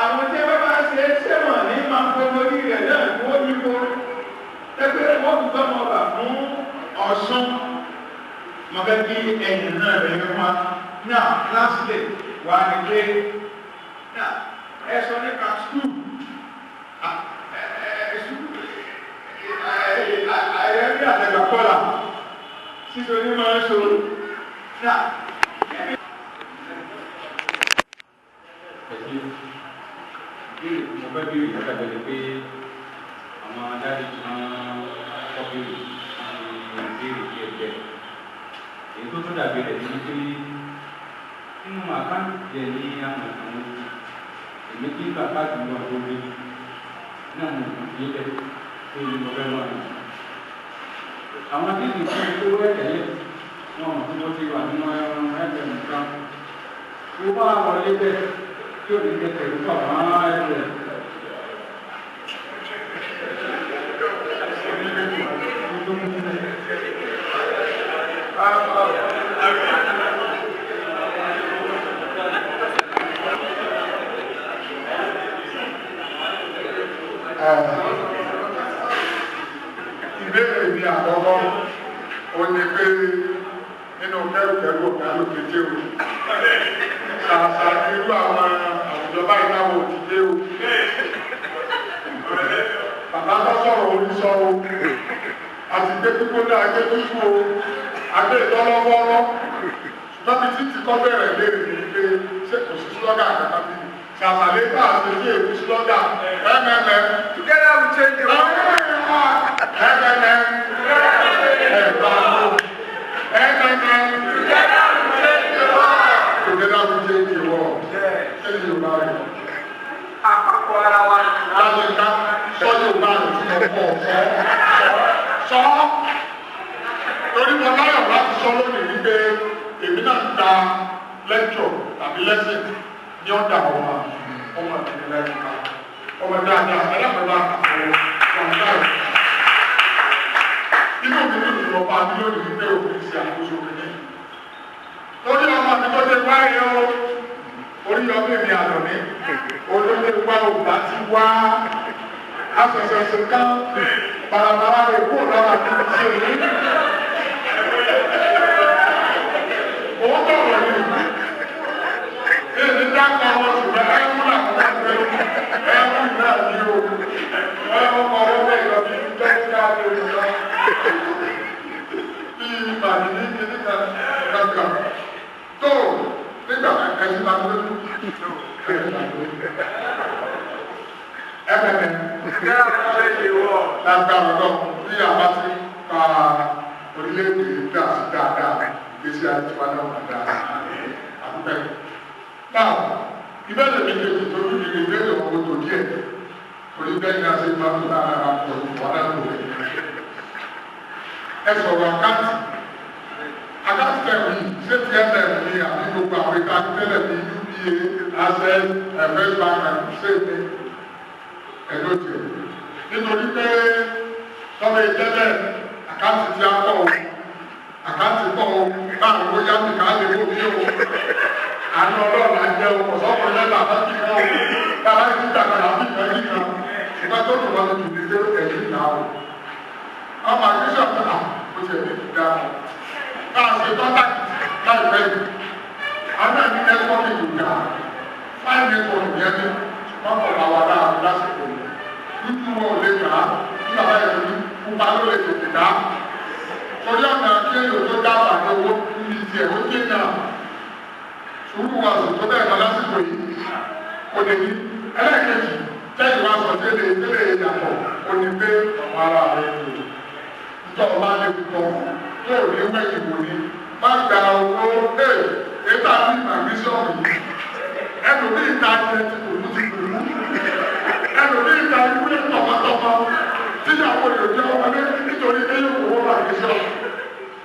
àwọn tí wọ́n bá ṣe ṣé wọ́n ní máa fọ orí rẹ̀ náà kó o ní kó ẹgbẹ́ wọ́n fi gbọ́ ọba fún Ọ̀ṣun mọ̀gá bí ẹ̀yìn náà rẹ̀ ń wá náà láti wà ní pé náà ẹ sọ nípa skul ẹ̀rí àtẹ̀gbà kọ́là sísọ ní máa ń so náà. Mo fẹ́ bí ìyàtọ̀ bẹ̀rẹ̀ pé àwọn adájọ́ tí wọ́n kọ́bìrì àti ìbéèrè díẹ̀ díẹ̀. Èyí tó tó dàbí rẹ̀ ní pé nínú àkáǹtì jẹ ní àwọn àwọn èmi kí bàbá àti ìwà tó rí náà mo kàn fi bẹ́ẹ̀ pé mo fẹ́ lọ́nà. ìfún ìkówó ẹ̀tẹ̀lé wọn mọ̀ tí mo ti wà nínú ẹgbẹ̀ nìkan. Mo bá wọlé bẹ́ẹ̀ tí ò ní jẹ́ pẹ̀lú pàmò ẹgbẹ̀. Ìbéèrè mi àkọ́kọ́ ó ní pé nínú kẹ́rùkẹ́rù ọ̀gá ló fi dé o. Ṣàṣà irú àwọn àwùjọ báyìí láwọn ò ti dé o. Bàbá tó sọ̀rọ̀ oníṣọ́ o. Àti gbé gbígbóná agbé tútù o. Agbé ìtọ́lọ́wọ́rọ́. Ṣùgbọ́n bí títí kọ́ bẹ̀rẹ̀ léèrè ní pé ṣé kò sí slọ́gà àkàtà bí? Ṣàṣà lè bá àṣẹ sí èkó slọ́gà MMM. Together we change the world. MMM. Together we change the world. Ṣé Yorùbá rẹ̀? Àpapọ̀ ara wa. Láti ká sọ Yorùbá rẹ̀ tí mo kọ̀ sọ. Torí mo láyọ̀ láti sọ lónìí wípé èmi náà gba lẹ́kṣọ̀ tàbí lẹ́sìn ní ọ̀dà ọmọ ìdílé lẹ́yìn ká. Ọmọ dáadáa ẹlẹ́pẹ̀lá àkàkọ́ ọ̀gá rẹ̀. Inú mi ní ìjọba mi lónìí wípé òfin ṣe àkóso kìíní. Lórí ọmọ mi tó ṣe wáyé o, orí ọmọ mi àlọ́ ní, olóde wá ògbà ti wá asọ̀sọ̀sọ̀ kan bàràbàrà rẹ̀ kúrò lára mi ṣe èyí. Owó tọ̀rọ̀ ni, èyí dákọ̀ ọmọ ṣùgbọ́n ẹ̀mú làwọn ọmọ ẹ̀mú náà ní o, ẹ̀mú kọ̀ ọwọ́ bẹ́ẹ̀ lọ bí ìjọba lórí lọ. Bí ìbàdí ní kíní kan kankan. Tó nígbà ẹ̀sìn máa ń lójú. MMM. Lágbára lọ bí a bá ti pa orílẹ̀-èdè gbà sí dáadáa, ìgbésí ayé tiwa náà wà dáadáa. Àdúgbò. Náà, ìbéèrè mi kejì tó ní ìbéèrè ọ̀pọ̀ tó díẹ̀. Torí bẹ́ẹ̀ ni a ṣe máa ń lára àpò ìwádà tó rẹ̀. Ẹ sọ̀rọ̀ àkáǹtì. Àkáǹtì tẹ̀wé ṣé ti ẹ̀tẹ̀ ní àbí gbogbo àwọn ìta tẹ́lẹ̀ ní UBA, Access, First Bank and State ẹ̀dọ́ tiẹ̀. Nítorí pé sọ́mọ ìjẹ́lẹ̀ àkáǹtì tí a kọ̀ o, àkáǹtì kọ̀ o, báwo ló yá mi ká lè wó bí o. Àná ọlọ́run á jẹ́ o, ọ̀sọ́kọ̀ lẹ́la àbájú kan o, bàbá yìí ti dàgbà láti ìgbà yìí kan. Ṣùgbọ́n tó dùn wọn ti dùn ní pé ẹ̀yìn náà o. Ọmọ àgbéṣọ̀ tó à ó ti ẹ̀mí ti dá o. Bá a ṣe tọ́ta láìpẹ́ yìí, àwọn náà ní nẹ́tíwọ́kì tó dá. Fáìlì nẹ́tíwọ́kì yẹn ní wọ́n kọ̀ bá wa dáa lásìkò yìí. Dúdú wọn ò lè gbà á, ní bàbá yẹn ní pupa ló lè tètè dá. Torí ọ̀nà kí èèyàn tó dá àbàdé owó ní tiẹ̀ ó dé náà. Sùúrù wa sùn tó bẹ́ẹ̀ kan lásìkò yìí. Kò lè ní ẹlẹ́ẹ̀kejì tẹ́yìn wá sọ tẹ́lẹ̀ yàtọ̀ ó ní pé ọmọ ara rẹ̀ lò. Ìjọba máa lè fi tọ́ tó ò ní wẹ̀yìn wò ní. Má gba owó ètò àbí ìmàgbésọ̀rọ̀ yìí. Ẹlòmí ìta jẹ ti kò ní ti pèlú. Ẹlòmí ìta ìwé tọ̀mọ́tọ̀mọ́ tíyàwó rẹ̀ jẹ́ ọmọdé nítorí pé yóò wọ́n màgbésọ̀.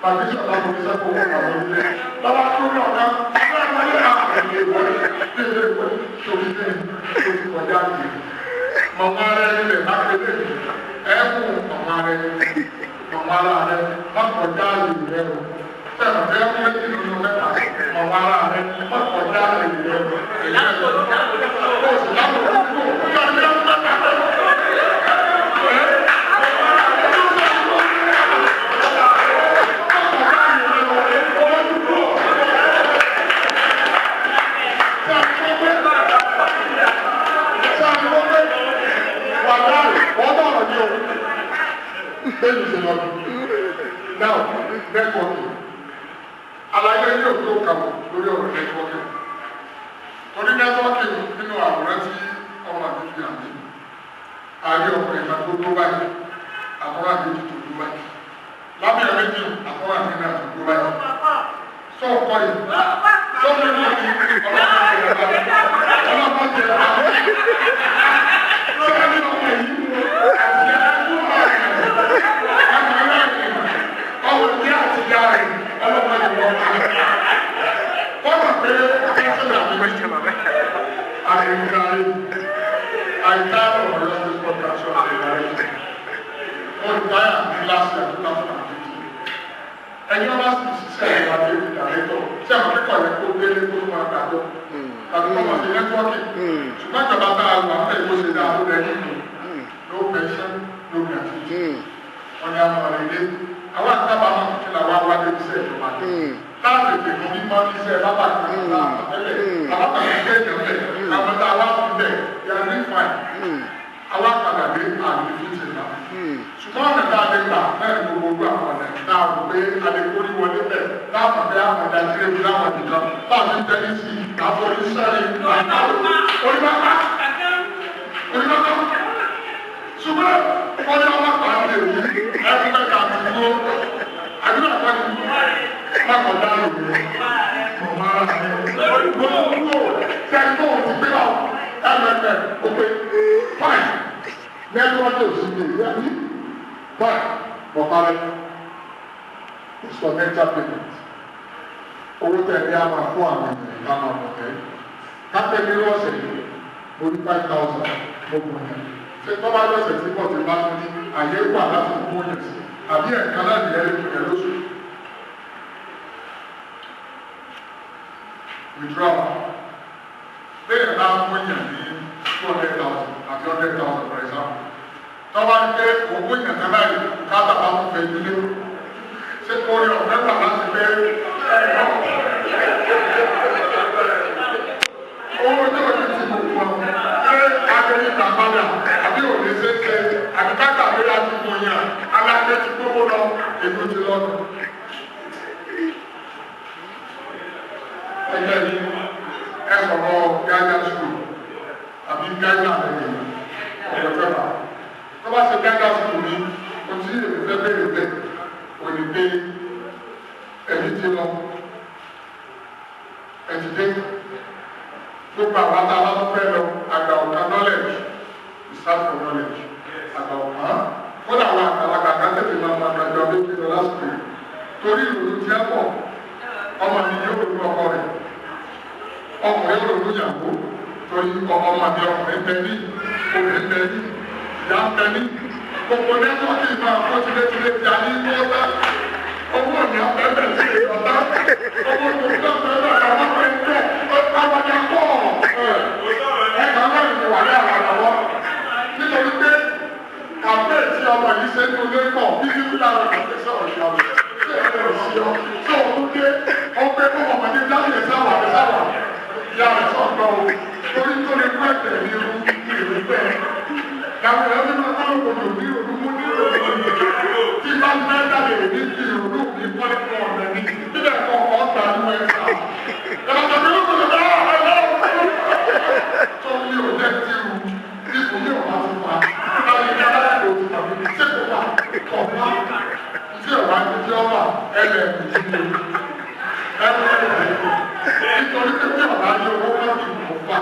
Màgbésọ̀ náà kò ní sẹ́kọ̀ọ́ wọn àwọn ilé. Lọ́wọ́ tó lọ kan, ọ̀gá ìwọlé àwọn ìwọlé ilé ìwọlé torí pé o ti kọjá yìí. Mọ̀mọ́ rẹ̀ ilẹ̀ má kéde ẹ̀kú mọ̀mọ́ rẹ̀ mọ̀mọ́ ara rẹ̀ má kọjá yìí rẹ̀ o. Sẹ́nu tẹ́ ẹ́ múlẹ̀ nínú inú mẹ́ta mọ̀mọ́ ara rẹ̀ má kọjá yìí rẹ̀ o. Èyí rẹ̀ lọ. O sì lábò kúkú yọ ní ẹ̀ mẹ́ta. Now, networking. Àlàyé yóò tó kàwọ̀ lórí ọ̀rọ̀ networking. Torí networking nínú àwòrán tí ọmọ àti fi hàn mí. Ààrẹ ọ̀pọ̀ ìgbà tó tó báyìí, àkọ́rọ̀ àbíjì tó tó báyìí. Lábẹ́ méjì, àkọ́rọ̀ àbíjì náà tó tó báyìí. Sọ ọkọ yìí, sọ mi ní ọlọ́pàá jẹ àwọn sẹ́ni ọmọ yìí àti ẹ̀kú ọ̀rẹ́ ọmọ tired of Oyo State podcast show as a director. On time last year, 2015. Ẹni ọba sì ṣiṣẹ́ ìwà débi director, ṣé àwọn akẹ́kọ̀ọ́ yẹn kó délé tó máa gbàdọ̀? Tàbí kọ́ máa ṣe nẹ́tíwọ́kì. Ṣùgbọ́n ìjọba tá a wà fẹ́ ìwé ṣe dáa tó lẹ́ nínú. No pension, no gratuity. Wọ́n ní àwọn ọ̀rẹ́ ilé. Àwọn àtàbà máa fi kíla wá wájú iṣẹ́ ìjọba. Láti ètò ìmọ̀ mímọ́ iṣẹ́ bábà kan náà àtẹ́lẹ̀. Àwọn kan ti gbé ìjọba àwọn tá a wá fún bẹ̀ yà ní fine. Àwọn àpàdà dé àmì fíjì náà. Ṣùgbọ́n ọ̀nà tá a lè gbà náà ní gbogbo àwọn ọ̀nà náà rò pé a lè kórí wọlé bẹ̀ láwọn ọ̀dẹ́ àwọn ọ̀dà ìdílé bí láwọn nìkan láti tẹ́lẹ̀ sí àforí sáré onímọ̀ká. Ṣùgbọ́n wọ́n ní ọmọ pàdé èyí ẹ̀fún mẹ́ta àti dúró àdúrà pàdé mákọ̀ dáhùn rẹ̀ ọ̀mọ́ ara rẹ̀ gbogbo tẹ́gbọ́n òtún gbé wà ẹ̀mẹ̀mẹ̀ òpè fine nẹ́tíwọ́tì òsì lè yá ní fine ọ̀parẹ́ instrumental payment owó tẹ̀lé a máa fún àwọn ènìyàn ká máa bọ̀ tẹ́ kápẹ́ ní lọ́sẹ̀ yìí mo ní 5,000 mo gbọ̀n yẹn ṣé tó bá lọ́sẹ̀ tí pọ̀ tí bá tún ní àyè wà láti mú yẹn sí àbí ẹ̀ka láti ẹ̀ lóṣù withdraw bẹ́ẹ̀ bá mú yẹn ní 200,000 àti 100,000 for example tó bá ń gbé owó yẹn tẹ́lá yìí káàtà bá mú fẹ́ ìdílé ṣé orí ọ̀fẹ́ wà láti gbé owó tí o ti ti gbogbo ọ ṣé agbẹ́ni ìgbàpadà àbí òní ṣeéṣe àbí káàkà bí láti mú yẹn alágbé ti gbogbo lọ èlò ti lọ́nà. Ẹgbẹ́ ni ẹ sọ̀rọ̀ gágá sùkúl àbí gágá lẹ́yìn ọ̀dọ̀ pẹ́pà. Tó bá ṣe gágá sùkúl ní o ti èmi fẹ́ bẹ̀rẹ̀ bẹ́ẹ̀ o ní pé ẹ̀mí ti lọ ẹ̀tì dé. Gbogbo àwọn àtàwọn tó fẹ́ lọ àgbà ọ̀kan knowledge is start for knowledge àgbà ọ̀kan. Kódà àwọn àgbàlagbà kan tètè máa ma gbàgbọ́ bí kí lọ lásìkò torí ìròyìn tí ẹ pọ̀ ọmọ mi yóò ronú ọkọ rẹ̀ ọkùnrin yóò ronú ìyàwó torí ọmọ mi ọkùnrin tẹ́lí obìnrin tẹ́lí ìyá tẹ́lí gbogbo nẹ́tíwọ́kì máa kó tilétilé ti àní ní ọ̀tá owó ní abẹ́bẹ̀ sí ọ̀tá owó tó ń tọ́jú ẹ̀rọ àwọn ọmọ ẹgbẹ́ àwọn ọjà pọ̀ ẹ̀ka náà ní wà ní àwọn àlọ́wọ́ nítorí pé àbẹ́ tí ọmọ yìí ṣe ní olé pọ̀ bí bí wíwá rẹ̀ kò tẹ̀sẹ̀ ọ̀rọ̀ ìyàwó ṣé ẹ̀rọ sí ọ tó o tún dé ọgbẹ́ fún ọmọdé láti lè sáwà lè sáwà ìyá rẹ̀ sọ̀tọ̀ o torí tó lè kú ẹ̀tẹ̀ ní irú ìrù bẹ́ẹ̀ làwọn ẹ̀rọ nínú ọlọ́run ní ìrònú mú ní ìrònú tí bá ń bẹ́ẹ̀ dàbí ní ìrònú ní pọ́lí fún ọ̀rẹ́ ní bíbẹ̀ kọ́ ọ̀tà ní ẹ̀sà ẹ̀rọ tàbí ó kọ̀ọ̀tà bá tó ní òjẹ́ tí irú ipò ní ọ̀pá fún wa láti ní aláàbò òtún tàbí tí kò wá ọ̀pá tí ọ̀wá ti tí ọ̀wá ẹlẹ́ ìdíje nítorí pé tí ọ̀bá ní owó lọ́dún ọ̀pá.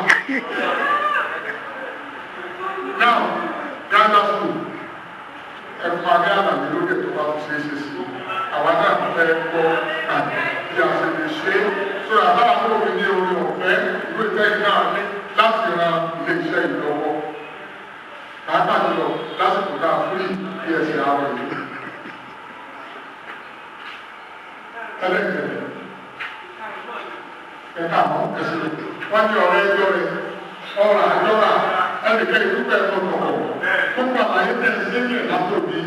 Now, Ghana school, ẹ̀fọ́ adé àlàyé lókè tó bá tún ṣe é ṣe sí. Àwọn náà fẹ́ gbọ́ àti bí a ṣe lè ṣe é. So àbára fún òfin ní orí ọ̀fẹ́ ìwé ìtẹ́yìn náà ní láti ran ilé-iṣẹ́ ìlọ́wọ́. Pàápàá jùlọ lásìkò náà fún ìpíẹ̀sẹ̀ àárọ̀ yìí. Ẹlẹ́gbẹ̀ẹ́ ẹ̀ka àwọn ẹ̀sìn wọ́n ní ọ̀rẹ́ ẹjọ́ rẹ̀ ọ̀rọ̀ àjọ́ra ẹnìkẹ́ ìdúpẹ́ ọ̀tọ̀ọ̀ gbogbo àlàyé tẹ̀ sílẹ̀ látòbí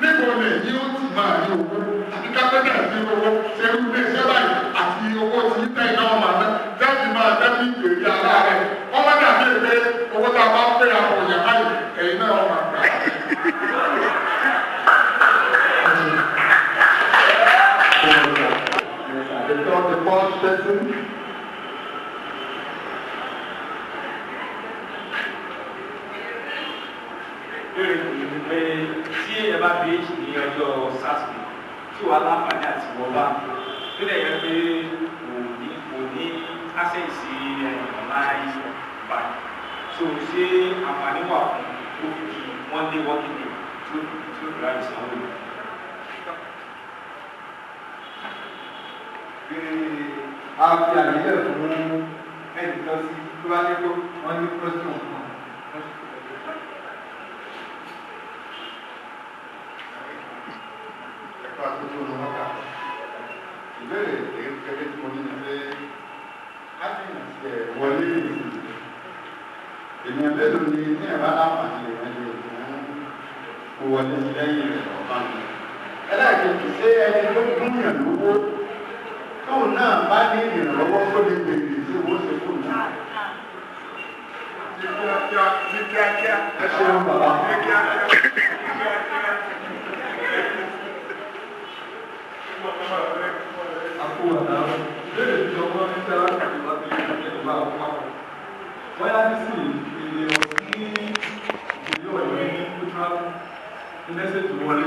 níbo lè yí ó ti máa ní owó àti kápẹ́tà sí owó ṣerú ilé iṣẹ́ báyìí àti owó tí tẹ̀ iná ọmọ àná jáde máa dẹ́bí ìgbèrè ara rẹ̀ wọ́n wá dàbí èdè owó tá a bá pé àwọn òyìn báyìí ẹ̀yin náà wọ́n máa gbà. The first person. Pé tí ẹ bá fi ní ọjọ́ sátidé tí wàá láǹfààní àti wọ́n bá tó lè yẹ pé kò ní access sí online bank so ṣé àǹfààní wà fún tó fi wọ́n dé working day tó fi ráyè sanwó. A fi àyè lẹ̀ fún ẹnìkan sí tó bá ní kó wọ́n ní question kan. Ẹ̀ka àtúntò ló wọ́n kà. Ìbéèrè kékeré tí mo ní ni pé happiness wọlé nìyí. Ènìyàn mélòó ni ní ẹ̀rọ aláǹfààní rẹ̀ ní kò wọlé sí lẹ́yìn rẹ̀ ọ̀kan. Ẹlẹ́ẹ̀kejì ṣé ẹni tó gúnyàn lówó tóun náà bá ní ìrànlọ́wọ́ tó lè bèrè sí owó ṣe fún mi. Ní kíákíá. Ẹ ṣeun bàbá. Ní kíákíá. Àpò ọ̀dà ìbéèrè tí ọmọ ní sẹ́lá kàdé bá ti lè bá àwọn papọ̀. Bóyá nísìnyí ènìyàn ní ìlú ọ̀yọ́ ní kúndúrà ní mẹ́sẹ̀jì wọlé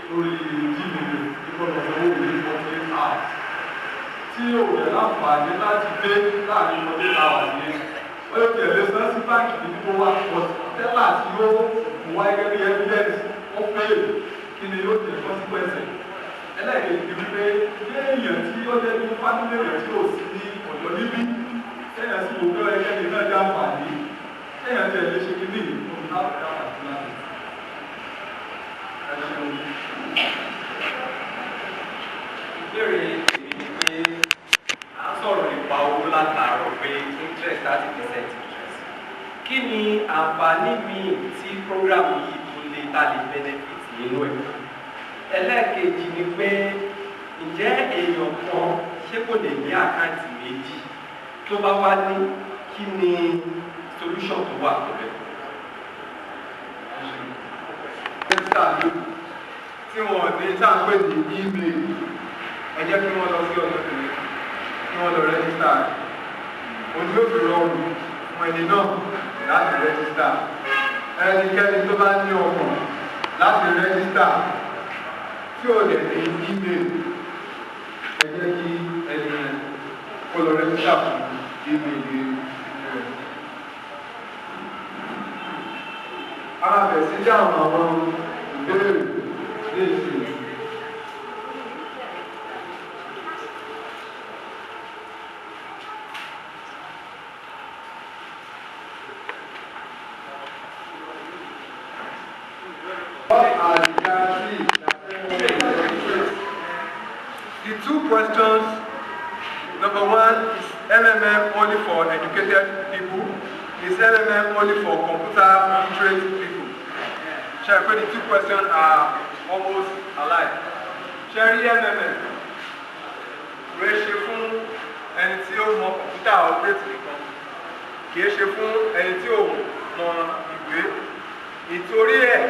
lórí jíìmù ìfọ̀nàfọwọ́ òní 48 hours. Tí òun láǹfààní láti dé láàrin ọdún hours yẹn, ó yóò tẹ̀lé sọ́sí báńkì ní kó wá pọ̀ tẹ́lá tí ó mú wá gẹ́gẹ́ bí evidence ó fẹ́lẹ̀ kí ni yóò tẹ̀ consequence. Ẹlẹ́ẹ̀kejì ni wípé bí èèyàn tí ó jẹ́ bí fámílì rẹ̀ tí ò sí ní ọ̀dọ́ níbí sẹ́yìn sí gbogbo ẹgbẹ́ náà já àǹfààní sẹ́yìn tí ẹ lè ṣe kíní òun láti dá àǹfààní láti. Ìbéèrè èmi ni pé à ń sọ̀rọ̀ nípa owó látàárọ̀ pé interest 30% interest. Kí ni àǹfààní míì tí program yìí tó lè ta lè benefit nínú ẹ̀? Ẹlẹ́ẹ̀kejì ni pé ǹjẹ́ èèyàn kan ṣé kò lè ní àkáǹtì méjì tó bá wá ní kí ni solution tó wà pẹ̀lú? Tí wọ́n ní sáàpẹ́ ní email, ẹ jẹ́ kí wọ́n lọ sí ọ̀dọ̀ tẹ̀lé kí wọ́n lọ rẹ́gísítà. Òní ó fi rọrùn fún ẹni náà láti rẹ́gísítà. Ẹnikẹ́ni tó bá ní ọkàn láti rẹ́gísítà tí ò lè ní email, ẹ jẹ́ kí ẹni kó lọ rẹ́gísítà fún email rẹ̀. Ara bẹ̀ sí dáhùn àwọn ìbéèrè léèsì. The two questions, number one, is MMM only for educated people? Is MMM only for computer literate people? Shall I put the two questions are almost alike? Sherry MMM, rẹ̀ ṣe fún ẹni tí ó mọ computer operate nìkan, kìí ṣe fún ẹni tí ó mọ ìwé. Ìtorí ẹ̀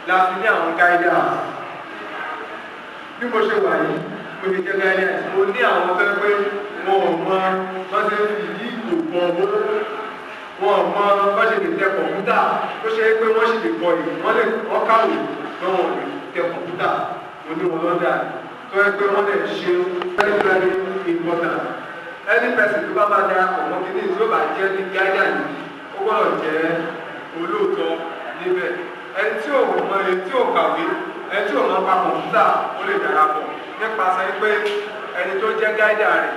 la fi ní àwọn guidance. Bí mo ṣe wà yìí, mo ti jẹ́ guidance. Mo ní àwọn tó ń pé wọn ò mọ wọ́n ṣe fi ìdí ìlò kan owó. Wọn ò mọ bá ṣe lè tẹ kọ̀ǹpútà. Ó ṣe é pé wọ́n sì lè kọ ìwé. Wọ́n kàwé lọ́wọ́ lè tẹ kọ̀ǹpútà. Mo ní wọn lọ́dà. Tó yẹ pé wọ́n lè ṣe very very important. Any person tó bá máa darapọ̀ mọ́ kí ní tí ó bá jẹ́ ní guidance yìí, ó gbọ́dọ̀ jẹ́ olóòótọ́ níbẹ̀. Ẹni tí ò mọ ẹni tí ò kàwé, ẹni tí ò mọ pa kọ̀ǹpútà, ó lè darapọ̀ nípasẹ̀ pé ẹni tó jẹ́ gáídà rẹ̀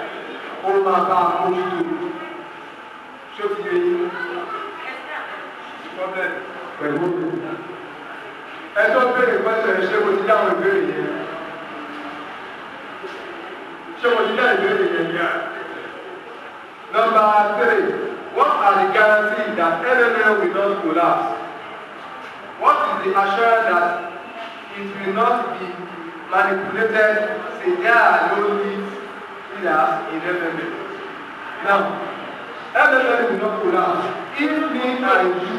ó máa bá a mójútó. Ṣó ti yé yín? Pẹ̀lú ẹjọ́ béèrè pẹ́sẹ̀ ṣé mo ti dáhùn ìbéèrè yẹn? Ṣé mo ti dáhùn ìbéèrè yẹn ní à? Number 3, what are the guarantees that MMM will not collapse? What is the assurance that it will not be manipulated? Say there are no leaders in MMM. Now, MMM will not collapse. If me and you,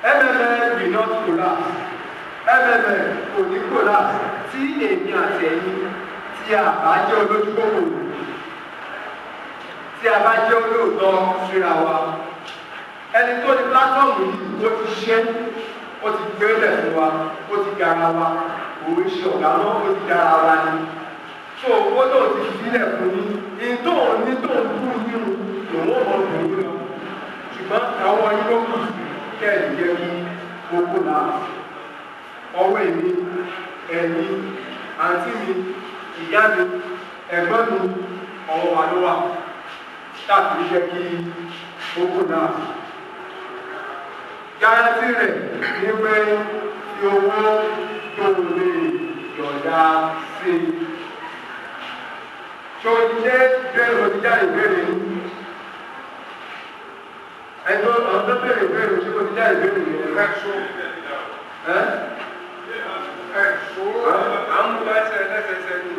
MMM will not collapse. MMM kò ní collapse tí èmi àti ẹ̀yin tí a bá jẹ́ olójúkòkòrò, tí a bá jẹ́ olóòótọ́ síra wa. Ẹni tó ní pílátífọ̀mù yìí ó ti ṣe, ó ti gbélé fún wa, ó ti gara wa, òun ṣe ọ̀gá náà ó ti gara wa ni. So owó tó ti sílẹ̀ fún yín, ìtò ní tó ń kú nínú lòun ò mọ̀ lòun lọ. Ṣùgbọ́n àwọn yìí ló kù kẹ́ẹ̀dì jẹ́ kí gbogbo náà. Ọwọ́ èmi, ẹ̀yin, àǹtí mi, ìyá mi, ẹ̀gbọ́n mi, ọwọ́ wa ló wà. láti jẹ́ kí owó náà. Gárántì rẹ̀ ní pé tí owó tó lè yọ̀dá sí. Ṣé o ti jẹ́ bẹ́ẹ̀ o ti já ìbéèrè ní? Ẹjọ́ ọ̀dọ́ bẹ̀rẹ̀ ìbéèrè ṣé o ti já ìbéèrè ní ẹ̀ṣọ́? Ẹ̀ṣọ́ àwọn ọmọ ẹsẹ̀ lẹ́sẹsẹ ní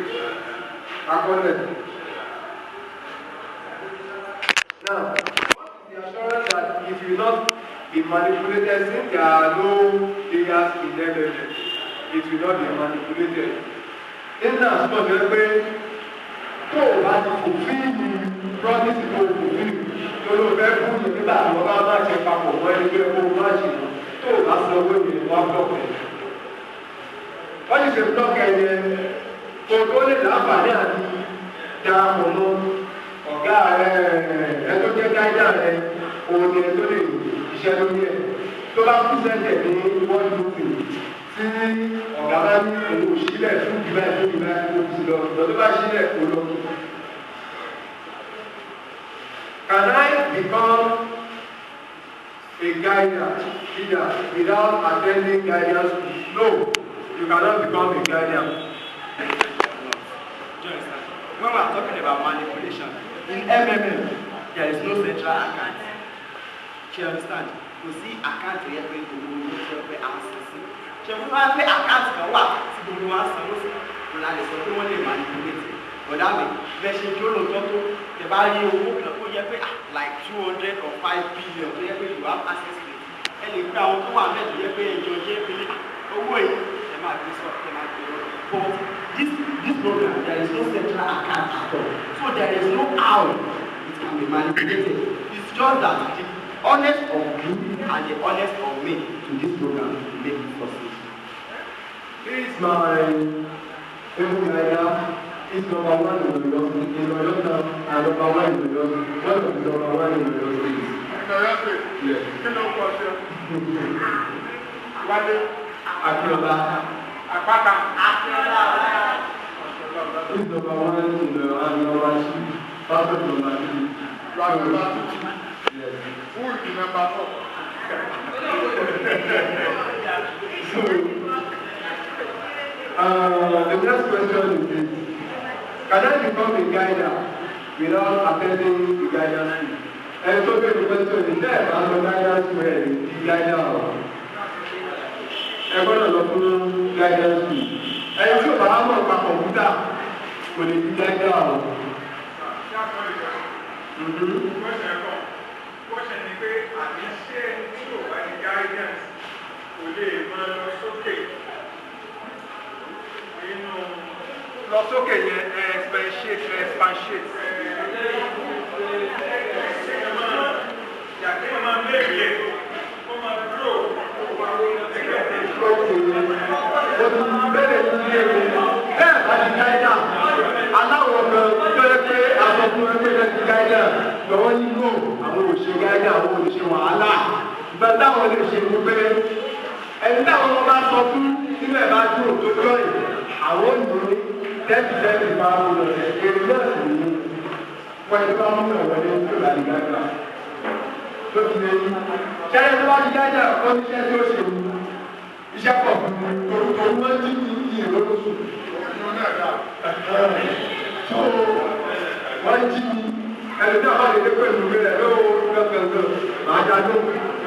akọ́lẹ̀. Now, the assurance that it will not be manipulated since there are no layers in evidence, it will not be manipulated. Nínú àsopọ̀ tó yẹ pé tó o bá ti fulfill promise tó o fulfill tó ló fẹ́ fún yìí nígbà tí wọ́n bá máa ṣe papọ̀ mọ́ ẹni tó yẹ kó o máa ṣe tó o bá san owó ìrìn wá blọọkì. Wọ́n ti ṣe blọọkì ẹ̀yẹ kó o tó lè láǹfààní àti darapọ̀ mọ́ ọ̀gá ẹ̀ tó jẹ́ gáídà rẹ̀ òun ni ẹ̀ tó lè iṣẹ́ lórí ẹ̀ tó bá kú sẹ́jẹ̀ ní wọ́n lùkù tí ọ̀gá bá ní òun òṣìlẹ̀ fún ìgbà tó ìgbà tó ti lọ lọ́dún bá ṣílẹ̀ kó lọ. Can I become a guider leader without attending guidance school? No, you cannot become a guider. When we are talking about manipulation, in MMM, there is no central account. Do you understand? You see account here where you go to access. So we have the account can work. Si gbogbo wa sanwó sí, kò la lè sọ pé wọ́n lè manipulate. Bọ̀dá mi, bẹ́ẹ̀ ṣe kí ó lò tọ́tọ́, tẹ̀ bá rí owó kan tó yẹ pé like 200 or 5 billion tó yẹ pé you have access to it. Ẹ lè gbé àwọn tó wà bẹ́ẹ̀ tó yẹ pé ẹjọ́ jẹ́ pé owó yìí ẹ máa gbé sọ, ẹ máa gbé lọ. But this program, there is no central account at all. So there is no how it can be manipulated. It's just that the honest of you and the honest of me to this program make it possible. This is my favorite guide. It's number one in the university. In Oyo State and number one in the university. One of the number one in the university. Oyo State? Yes. Kí ló kọ sí ọ? Wálé. Akíọ́lá. Àpáta. Akíọ́lá. This is number one in the university. Perfect number two. Number two. Yes. Who is the number four? The next question is this. Can I become a guider without attending the guidance school? And so the question is there, I'm a guidance school, the guider. I'm going to look for guidance school. And so I'm a computer for the guider. Question ni pé àbí ṣé tí ò bá ní guidance kò lè máa lọ sókè nínú. Lọ sókè yẹn expatiate. Yàtí ẹ máa bẹ̀rẹ̀ kó máa dúró. Bẹ́ẹ̀ bá ti gáídà, aláwọ̀ kan tó yẹ pé aṣọ fún ẹgbẹ́ náà ti gáídà lọ́wọ́ nínú àwọn òṣèré gáídà àwọn òṣèré wàhálà. Ìgbà táwọn lè ṣe ní pé ẹni táwọn ọmọ bá sọ fún sílẹ̀ bá dúró tó jọ́yìn àwọn òyìnbó tẹ́tì bá wù lọ rẹ̀ èrè náà sì ní wọ́n ti bá mú ìwọlé tó bá ti gáídà. Tó ti lè yí. Ṣẹ́yìn tó bá ti gáídà kọ́ níṣẹ́ tí ó ṣe wù. Iṣẹ́ pọ̀ fún mi, orúkọ wọn jí ní iye lóṣù. So, wọ́n jí ní ẹni tí a bá lè dé pẹ̀lú rẹ̀ lọ́wọ́ gbẹ̀gbẹ̀ máa dá ló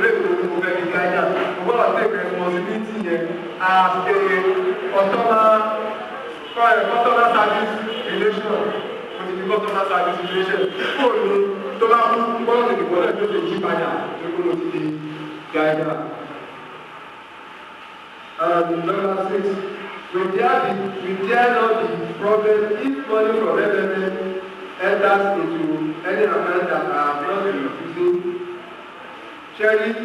lẹ́gbẹ̀ẹ́ òun mo fẹ́ fi gáídà. Mo gbọ́dọ̀ take responsibility yẹn as a customer service relation. Mo ti di customer service relation. Fóònù tó bá kú gbọ́dọ̀ tètè gbọ́dọ̀ tó lè yí padà tó kó mo ti di gáídà. Number 6, will there not be problem if money from MMM enters into any account that I have not been using? Sherry? No,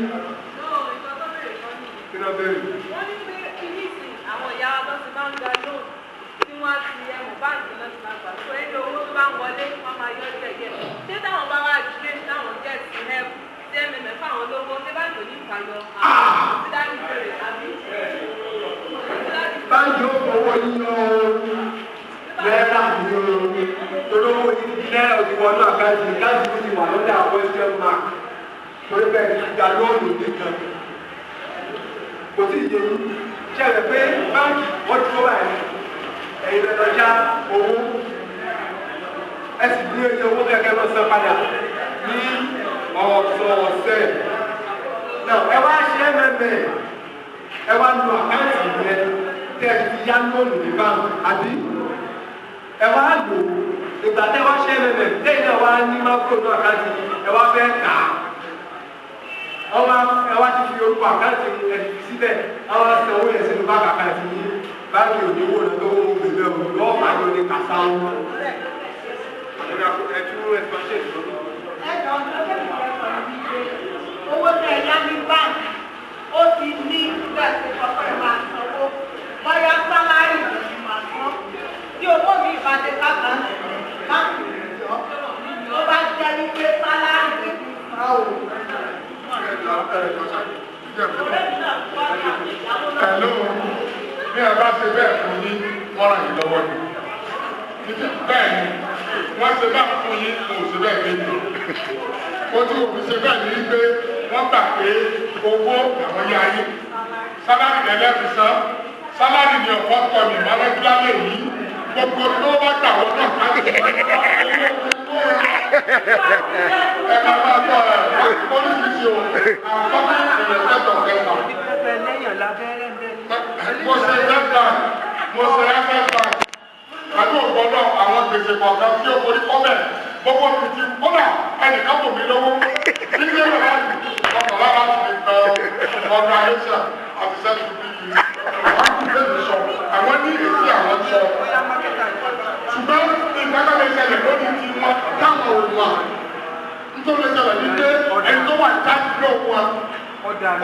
ìtọ́tọ́ bèrè kan ní. Kí ló bẹ̀rẹ̀? Wọ́n ní pé kíní ìsìn àwọn ìyá wa tó ti máa ń gba lóòn tí wọ́n á ti ẹ̀mọ̀ báńkì náà ti máa gbà. So ẹni owó tó bá ń wọlé, wọ́n máa yọ díẹ̀. Ṣé táwọn bá wá gbé táwọn jẹ́ ti help tí MMM fáwọn olówó ṣé báńkì ò ní ìfàyọ àwọn ti dá ìbéèrè àbí? Báńkì ó fowó yíyan náírà ní o. torí owó náírà ti wọnú àkáǹtì láti fi ti wà lọ́dà question mark torí bẹ́ẹ̀ ti gba lóònù nìkan kò tí ì yé yín ṣẹlẹ̀ pé báńkì wọ́n ti tó báyìí ẹ̀yin lọ́dọ̀ já owó ẹ sì ní oye owó kẹ́kẹ́ lọ san padà ní ọ̀sọ̀ọ̀sẹ̀ náà ẹ wá ṣe mẹ́mẹ́ ẹ wá lu àkáǹtì yẹn tẹ́ ẹ ti yá lóònù ní báńkì àbí ẹ wá lò ìgbà tẹ́ wá ṣe mẹ́mẹ́ lẹ́yìn náà wá ní mákòrò náà àkáǹtì ẹ wá fẹ́ kà á ẹ wá ti fi orúkọ àkáǹtì ẹ̀dì fi síbẹ̀ àwọn aṣọ owó yẹn sínú báńkì àkáǹtì yìí báńkì òní owó rẹ tó wọ́n gbèbẹ̀ òní lọ́wọ́ máa ń ní kàṣà wọn. Owó tẹ ẹ̀yá ní báńkì ó ti ní bẹ́ẹ̀ tó kọ́kọ́ máa sanwó bóyá sálárì ló ti máa san tí owó mi ìbàdí káàkiri báńkì ìjọ tó bá jẹ́ wípé sálárì ló ti san o. Hello, bí ẹ bá ṣe bẹ́ẹ̀ fún yín, wọ́n ràn yín lọ́wọ́ ni. Bẹ́ẹ̀ ni, wọ́n ṣe bá fún yín, kò sí bẹ́ẹ̀ méjì. Ó tí òfin ṣe bẹ́ẹ̀ ní pé wọ́n gbà pé owó àwọn yá yín. Sálárì lẹ́lẹ́fi san, sálárì ni ọ̀pọ̀ kọ mi máa rẹ́gúlá lè yí. Gbogbo tó bá gbà wọ́n náà láti ẹ máa máa tọ́ oríṣiríṣi o, àkọ́kọ́ ìrẹsẹ̀tọ̀ kẹta. Mo ṣe lẹ́gbà, mo ṣe lẹ́gbà, àti ògbọ́dọ̀ àwọn gbèsè kọ̀ọ̀kan tí ó forí kọ́bẹ̀, gbogbo fìdí kódà ẹnìkan kò mí lówó. Nígbà yóò bá ọkọ̀ lára ti lè gba ọ̀nà àyẹ̀sà àti sẹ́tù bí i. Wọ́n kú bẹ́ẹ̀ sọ, àwọn ní èsì àwọn sọ. Ṣùgbọ́n ìgbàgbọ́ lè ṣẹlẹ̀ lórí ti wọn táwọn ò wà. Nítorí lè ṣẹlẹ̀ ní pé ẹni tó wà jáde ló wọn.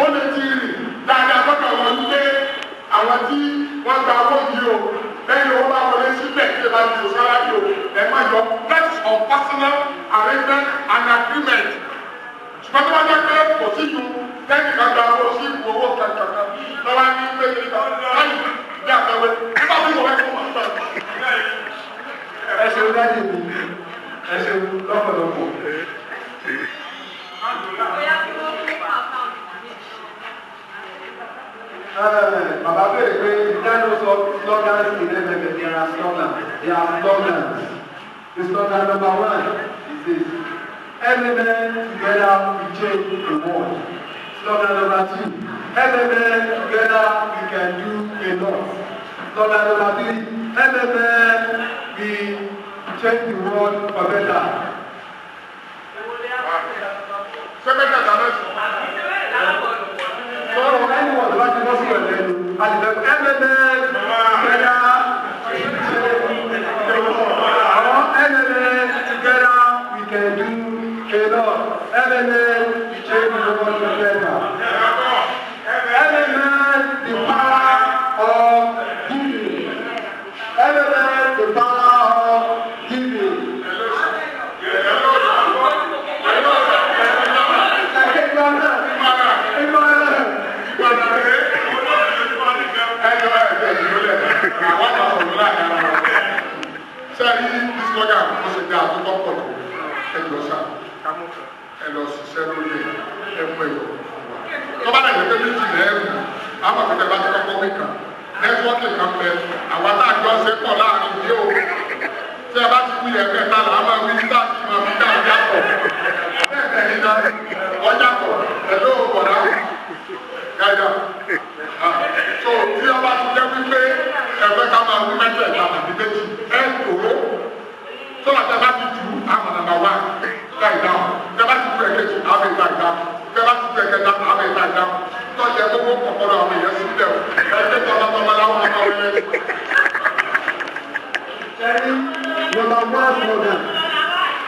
Ó lè ti rìn dáadáa lọ́dọ̀ wọn wípé àwọn tí wọ́n gba owó yìí o lẹ́yìn owó bá wọlé síbẹ̀ tí ẹ bá ti sọ sára yìí o ẹ má yọ that is on personal arrangement and agreement. Ṣùgbọ́n tí wọ́n jẹ́ pé kò sí yìí lẹ́yìn kan gba owó sí ìwò owó kankan lọ́wọ́ ní pé kí nípa láyìn ní àtẹwé nípa tí wọ́n fẹ́ wọ́n sọ. Ẹ ṣeun dájú mi, ẹ ṣeun lọ́pọ̀lọpọ̀. Bàbá bẹ̀rẹ̀ pé ìdáná sọ slogans in MMM, there are slogans. There are slogans. The slogan number 1 is this: MMM together we change the world. Slogan number 2: MMM together we can do a lot. Slogan number 3: MMM we change the world for better. So anyone who has not seen them, and the MMM together, MMM together we can do a lot. MMM we change the world for better. MMM the power of giving. MMM the power of giving. Sẹ́ẹ̀rí ní slogan mo ṣe dá àtúntò pọ̀ tó ẹjọ́ sá ẹ lọ ṣiṣẹ́ lórí ẹ̀mú ẹ̀yọ́. Tọ́ba náà yẹ pé méjì lẹ́ẹ̀mú àwọn àpẹẹrẹ bá ti kọ́kọ́ wí kan nẹ́tíwọ́kì kan bẹ àwọn tá a jọ ṣe pọ̀ láàrin ìdí o. Tí a bá ti wí ẹ̀fẹ́ ta là á máa wí nígbà tí màá fi dá ọjà pọ̀. Bẹ́ẹ̀ bẹ́ẹ̀ ni náà ọjà pọ̀ ẹ̀ló bọ̀dá gáyà. So tí a bá ti jẹ́ wípé ẹ̀fẹ́ ká máa wí mẹ́tẹ̀ẹ̀ta tàbí méjì ẹ̀ tó so àti ẹ̀bá ti jù àmọ̀ nàmbà wá ká ìdáhùn ẹ̀bá ti jù ẹ̀kẹ́jì àmọ̀ ìta ìdáhùn ẹ̀bá ti jù ẹ̀kẹ́jì àmọ̀ ìta ìdáhùn tọ́jú ẹ̀ gbogbo kọ̀kọ́rọ̀ àwọn èèyàn sí ilẹ̀ ẹ̀kẹ́ tọ́lọ́tọ́lọ́ láwọn ọmọ ọ̀rẹ́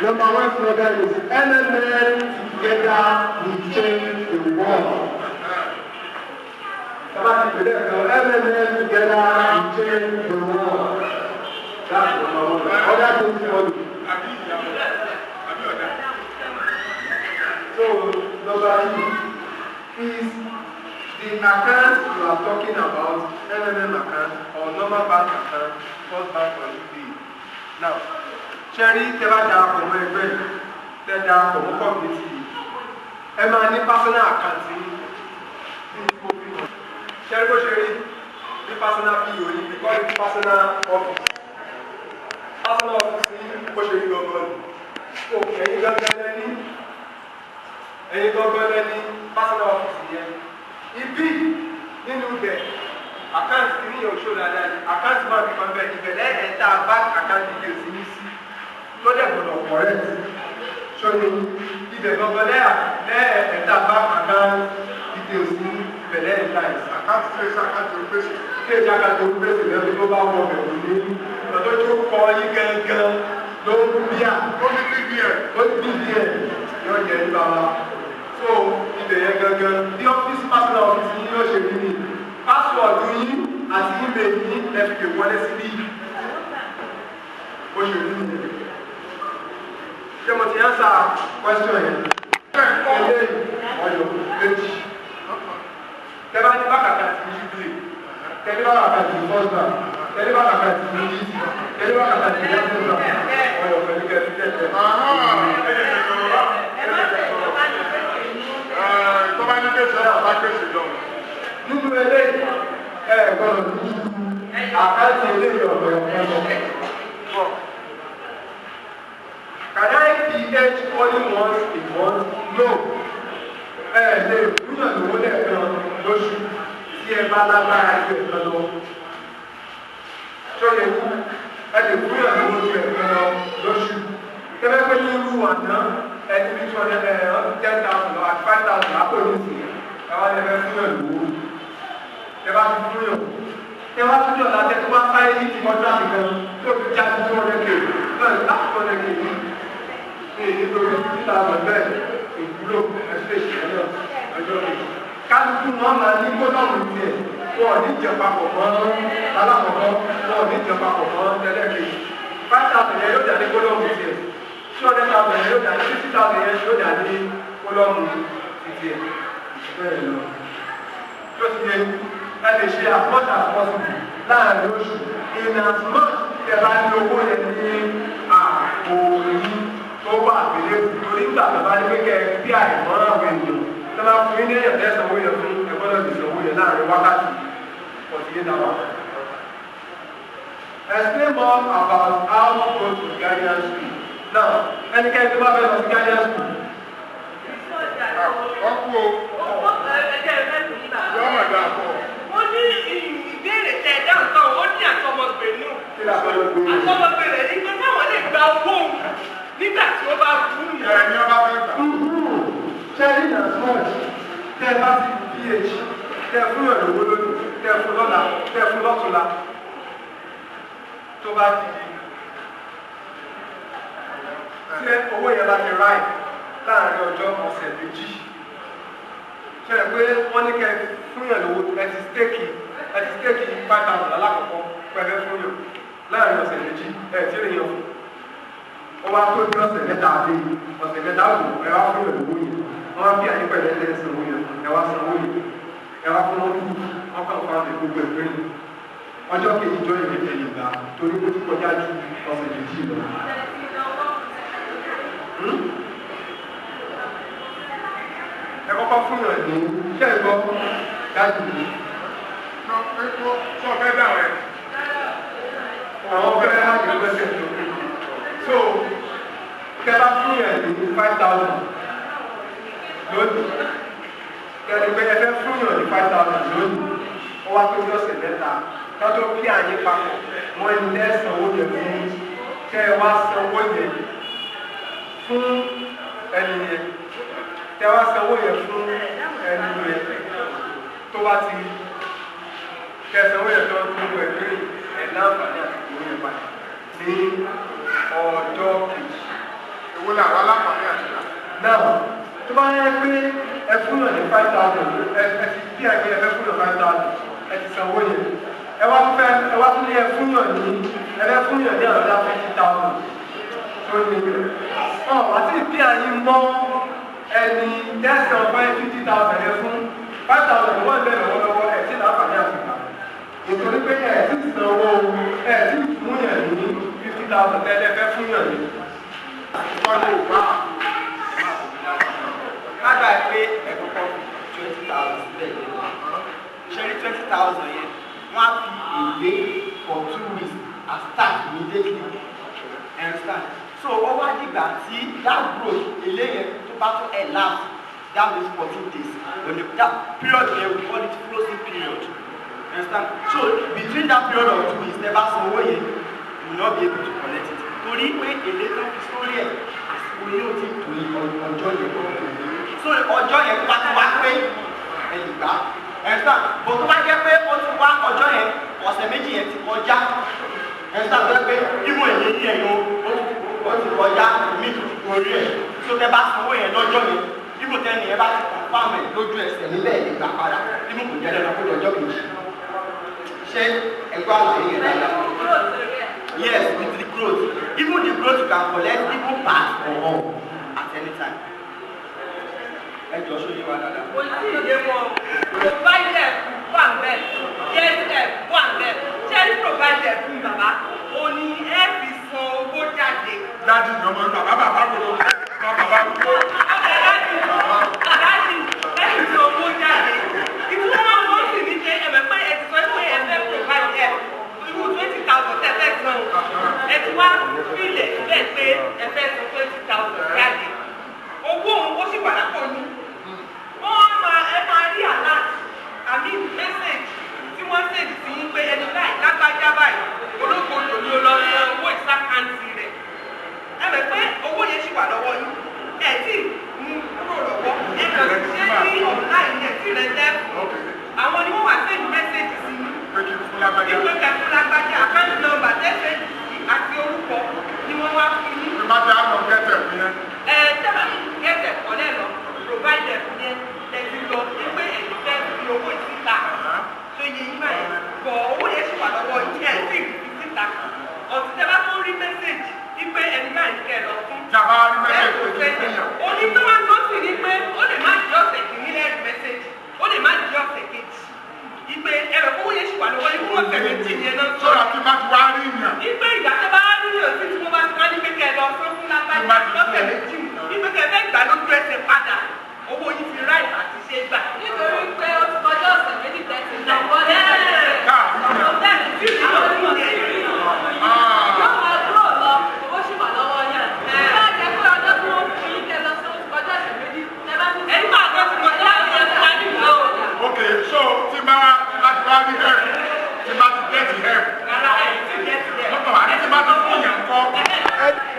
Number one slogan is MMM together we change the world. MMM together we change the world. That's number one. Other things for you. So number 2 is the account you are talking about, MMM account or normal bank account, first bank or UBA. Now, ṣẹ́rí tẹ́ bá darapọ̀ mọ́ ẹgbẹ́ tẹ́ darapọ̀ mọ́ community ẹ máa ní personal account ní ṣẹ́rí bó ṣe rí ní personal PO yìí because it's personal office ní bó ṣe rí gbọ́gbọ́ ni so ẹ̀yin gangan lẹ́ni personal office yẹn ibi nínú ibẹ̀ àkáǹtì ní òṣò dáadáa ni àkáǹtì máa fi kan bẹ́ẹ̀ ìbẹ̀lẹ̀ ẹ̀ta bank account details ní sí tó dẹ̀ gbọ́dọ̀ correct ṣọ́ni ibẹ̀ gbọ́gbọ́ ẹ̀ta bank account details ní ìbẹ̀lẹ̀ ẹ̀ta ìsìn. Àkáǹtì tí èsì àkáǹtì olùgbèsè. Kí èsì àkáǹtì olùgbèsè lẹ́nu tó bá wọ bẹ̀rù ní ọ̀dọ́ tó kọ yín gangan ló ń bí à. Ó ní BVN. Ó ní BVN yóò jẹ́ ní bàbá. So ibẹ̀ yẹn gangan bí ọ́fíìsì personal office yín yóò ṣe rí ni password yín àti email yín ẹ fi lè wọlé síbí. Ó ṣe rí nìyẹn. Ṣé mo ti answer question yẹn? Eléyìí ọ̀yọ́ méjì. Tẹ́lá ní bákàtà ti Jubilee, tẹ́lá bákàtà ti Fọ́sbà, tẹ́lá bákàtà ti Yìí, tẹ́lá bákàtà ti Yàtúndà, ọ̀yọ́ pẹ̀lú kẹ́tù tẹ́tẹ́. Tọ́ba ní kéṣe náà bá kéṣe lọ. Nínú eléyìí, gbọ́dọ̀ ní àkáǹtì eléyìí ọ̀dọ̀ ẹ̀kọ́. Can I pH only once a month? No. Lè fúnyàn lówó lẹ́ẹ̀kan lóṣù tí ẹ bá lágbára ẹgbẹ́ ẹ̀kan lọ. Ṣó lè wú? Ẹ lè fúnyàn lówó ju ẹ̀kan lọ lóṣù. Tẹ́lẹ̀ pé ní irú àná ẹni bí 10,000 lọ àti 5,000 àpò ìrìnsì ẹ wá lẹ́fẹ́ fúnyàn lówó. Ẹ bá ti fúnyàn. Ẹ wá tún yọ̀ láti tó bá sáyé ní ti kọjá nìkan tó fi já sí 200K. Náà ní láti 200K ní nítorí 50,000 bẹ́ẹ̀ ìwúlò ẹgbẹ́ ìṣẹ̀lẹ̀ ọjọ́ kejì. Kálukú wọn máa ní gbọ́dọ̀mù tiẹ̀, wọn ò ní jẹ papọ̀ mọ́ alákọ̀ọ́kọ́, wọn ò ní jẹ papọ̀ mọ́ tẹ́lẹ̀kejì. 5,000 yẹn yóò dà ní gbọ́dọ̀mù tiẹ̀, 200,000 yẹn yóò dà ní 50,000 yẹn yóò dà ní gbọ́dọ̀mù tiẹ̀. Bẹ́ẹ̀ lọ. Yóò ti yẹ ẹ lè ṣe as much as possible láàrin oṣù. In as much ẹ bá ní owó yẹn ní àpò yìí tó wà pẹ̀lẹ́ torí gbà tó bá ní pé kẹ́ bí àìmọ́ àwọn ènìyàn tó máa fún yín ní èèyàn tẹ́ sanwó yẹn fún ẹgbọ́dọ̀ lè sanwó yẹn láàrin wákàtí 48 hours. Explain more about how to go to Ghanaian school. Now, ẹnikẹ́ni tó bá fẹ́ lọ sí Ghanaian school. Wọ́n kú o. Yọ́ mọ̀ dáa pọ̀. Ó ní ìbéèrè tẹ dáhùn tán, ó ní àtọmọgbẹ̀nù. Kí ni àtọmọgbẹ̀nù? Àtọmọgbẹ̀nù ní pé táwọn lè gba owó nígbà tí ó bá fún mi. Ẹ ní ọba fẹ́ gbà. Ṣẹ́yìn náà smart tẹ́ bá ti ph tẹ́ fún ìrànlọ́wọ́ lónìí tẹ́ fún lọ́la tẹ́ fún lọ́tùnla tó bá ti tí owó yẹn bá ti ráì láàrin ọjọ́ ọ̀sẹ̀ méjì. Ṣẹlẹ̀ pé wọ́n ní kẹ́ fún ìrànlọ́wọ́ ẹ ti stéèkì 5,000 alákọ̀ọ́kọ́ pẹ̀lẹ́ fún yàn láàrin ọ̀sẹ̀ méjì ẹ̀ tí èèyàn fún. Ó wá tó bí ọ̀sẹ̀ mẹ́ta àdé ọ̀sẹ̀ mẹ́ta àdó ẹ wá fún ìrànlọ́wọ́ yìí. Wọ́n wá bí àyíkọ́ ẹ̀lẹ́tẹ̀ sanwó yẹn ẹ wá sanwó yìí. Ẹ wá fún wọn kú wọn kàn fún àwọn gbogbo ẹgbẹ́ yìí. Ọjọ́ kejì jọ ìrètè yìí gbà torí ó ti kọjá ju ọ̀sẹ̀ méjì lọ. Ẹ kọ́kọ́ fún yàn ní iṣẹ́ ìgbọ́ dájú ní. Sọ fẹ́ dáhùn ẹ̀. Àwọn fẹ́rẹ́ á lè gbẹ́sẹ̀ tó. So, kẹ́bá fún yàn ní 5,000 lónìí. Kẹ́ni pé ẹ fẹ́ fún yàn ní 5,000 lónìí. Ó wá tó ní ọ̀sẹ̀ mẹ́ta. Lọ́jọ́ kí àyè papọ̀ mọ́ ẹni lẹ́sàn owó yẹn fún kẹ́ ẹ wá san owó yẹn fún ẹni yẹn. Kẹ́ ẹ wá san owó yẹn fún ẹni yẹn tó bá ti kẹ́ ẹ san owó yẹn tó gbogbo ẹgbẹ́ ẹ̀ láǹfààní àti owó yẹn padà ní ọjọ́ kejì. Èwo ni àwọn aláǹfààní àti ìlà? Náà tó bá yẹ pé ẹ fún yàn ní 5,000 ẹ ti bí àgbẹ̀ ẹ fẹ́ fún yàn 5,000 ẹ ti san owó yẹn. Ẹ wá tún ní ẹ fún yàn ní àrọ́dá 50,000 tó ní àti ìpín àyín mọ́ ẹni tẹ́sán fún 50,000 ẹ fún 5,000 wọ́n bẹ̀rẹ̀ lọ́wọ́lọ́wọ́ ẹ̀ tí láǹfààní àti ìgbà nítorí pé ẹ̀ tí san owó ẹ̀ tí fún yàn ní 50,000 20,000 tẹ́lẹ̀ fẹ́ fún yàn ní. Ìtọ́jú ìwà. Kágbà pé ẹ̀kọ́ kan 20,000 sílẹ̀ yẹn. Ṣé rí 20,000 yẹn? Wọ́n á fi èlé for 2 weeks and start immediately. Understand? So ó wá dìgbà tí that growth èlé yẹn tó bá tó ẹ̀ last, that means 14 days. When that period yẹn we call it closing period. Understand? So between that period of 2 weeks, never sanwó yẹn, you will not be able to collect it. Torí pé èlé tó fi sórí ẹ̀ àsìkò yóò ti tó ọjọ́ yẹn tó tó. So ọjọ́ yẹn tó bá ti wá pé ẹ̀yìn gbà. Understand? Bó tó bá jẹ́ pé ó ti wá ọjọ́ yẹn, ọ̀sẹ̀ méjì yẹn ti kọjá. Understand? Tó yẹ pé ìmú èyí yẹn yóò ó ti kọjá mí tó ti gorí ẹ̀. So tẹ bá sanwó yẹn lọ́jọ́ yẹn, ìmú tẹ́ni yẹn bá ti confirm ẹ̀ lójú ẹsẹ̀ nílẹ̀ ìgbà padà. Ìmú kò jẹ́ lẹ́nu kó lọ́jọ́ kejì. Ṣé ẹgbẹ́ àlàyé yẹn dáadáa? Yes, with the growth. Even the growth you can collect even part or all at any time. Ẹ jọ ṣó yé wa dáadáa. Kò sí ìyé wọn, provider wà bẹ́ẹ̀, yes wà bẹ́ẹ̀, ṣẹ́rí provider fún bàbá, o ní ẹ fi san owó jáde. Dájú ni ọmọ ìgbà bàbá gbọdọ̀ bàbá gbọdọ̀. Dájú ẹ fi san owó jáde. Ìfowópamọ́ wọn sì ní ṣe ẹ̀mẹ̀ pé ẹ ti sọ pé ẹ fẹ́ provider irú 20,000 ẹ fẹ́ san. Ẹ ti wá fílẹ̀ bẹ́ẹ̀ pé ẹ fẹ́ san 20,000 jáde. Owó òun ó sì wà lápò ní. Wọ́n máa rí alert àmì message tí wọ́n ṣèdí sí yín pé ẹni láì lágbájá báyìí olókoòlò ni ó lọ san owó ìsákàǹtì rẹ̀. Ẹ mọ̀ pé owó yẹn sì wà lọ́wọ́ yín. Ẹ tí mú kúrò lọ́wọ́. Ẹ kàn ṣe ní online yẹn tí rẹ̀ dẹ́kun. Àwọn ni wọ́n wá ṣèdí message sí yín. Ìpè kẹfún lágbájá account number tẹ́sẹ̀ àti orúkọ ni wọ́n wá fún yín. Ìbájá àmọ̀ kẹ́tẹ̀ fún yẹn. Tẹ́lá kẹ́tẹ̀ kọ́lẹ̀ lọ provider fún yẹn lẹ́sìn lọ pé ẹ̀yìn fẹ́ fi owó ìsìta tó yẹ yín báyìí bọ̀ owó yẹn sì wà lọ́wọ́ yín ẹ̀ sì ìsìta ọ̀sìn tẹ́ bá tó rí mẹ́sẹ̀gì wípé ẹni báyìí kẹ́ lọ fún. Jàmbá rí mẹ́sẹ̀gì tó ti fi yàn. Onígbọ́n máa ń lọ sí ni pé ó lè má di ọ̀sẹ̀ kìíní lẹ́rìí mẹ́sẹ̀gì ó lè má di ọ̀sẹ̀ kejì. Ìgbé ẹ̀rọ owó yẹn sì wà lọ́wọ́ yín fún ọ̀sẹ̀ méjì yẹn náà. Sọ́dà tí bá ti wá rí yàn. Ìgbé ìgbà tẹ́ bá rí yàn sí tí wọ́n bá ti wá ní pé kẹ́ lọ fún lágbájá lọ́sẹ̀ méjì. Ìgbé kẹ́ fẹ́ gbà lójú ẹsẹ̀ padà. Owó yìí fi ráì àti ṣe gbà. Nítorí pé ó ti kọjá ọ̀sẹ̀ méjì tẹ̀sí náà. Ọ̀sẹ̀ tí ìlú ọdún yẹn rí. Yóò máa dúró lọ, owó sì wà lọ́wọ́ yẹn. Bá a jẹ́ pé ọjọ́ tí wọ́n fún yín kẹ́ lọ sí ó ti kọjá ọ̀sẹ̀ méjì. Ẹni máa gbọ́ ti kọjá ọ̀sẹ̀ méjì wá nígbà wo. Ok, so tí bá láti wá rí help, tí bá ti get help. Rárá ẹ̀ ti get help. Lọ́tọ̀ àti tí bá ti fún yàn kọ́.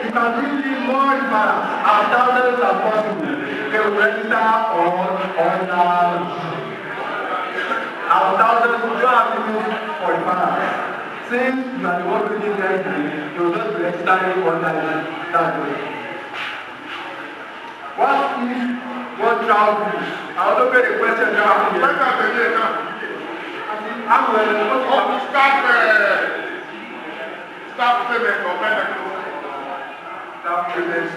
You can really more referrals as thousands as possible. They will register on as thousands you don't have to use for referrals. Since you are the one doing everything, you will just be registering online that way. What if one child use? I also get a question now. Bẹ́ẹ̀ni àtẹ̀lé náà. I'm going Ó staff payment or payment. Staff payment.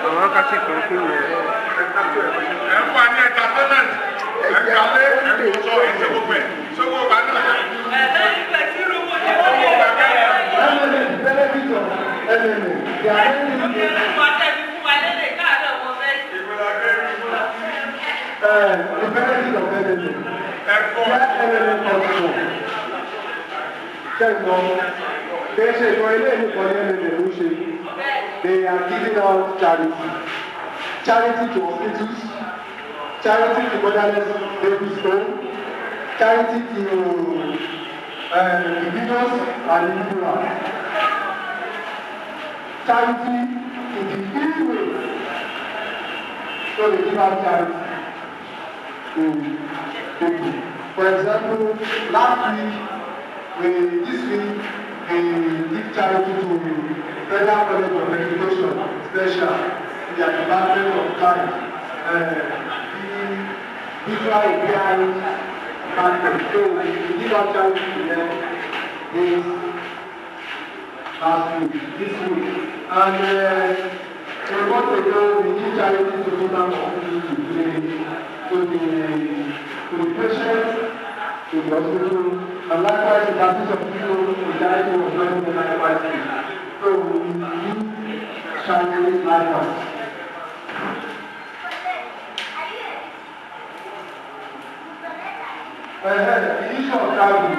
Àwọn kan sì kàn fún yẹn. Ẹ fún wa ní entertainment. Ẹ kàlé ẹ kò sọ ẹsẹ̀ gbogbo ẹ̀. Sọ́wọ́ ọba náà. They are giving out charity. Charity to hospitals, charity to motherless babies home, charity to individuals and individuals. Charity to the illways. So they give out charity to people. For example, this week, they give charity to Federal College of Education, special, their Department of Crime, visual impaired market. So we give out charity to them this last week, this week. And So what they do, we need charity to do that to the patients, to the hospital, and likewise the assist of people with charity was not even likewise. So we need charity likewise. The issue of travel.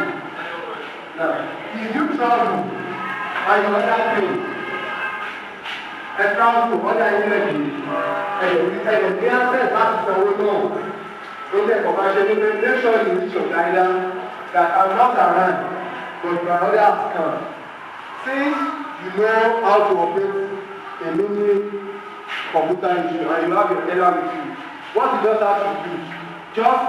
Now, if you travel and you are not paying, and travel, what are you going to do? And the answer is not to know. So the commercial, make sure you reach your guidance that I'm not around, but my other has come. Since you know how to operate a mini computer issue and you have your error with you, what you just have to do, just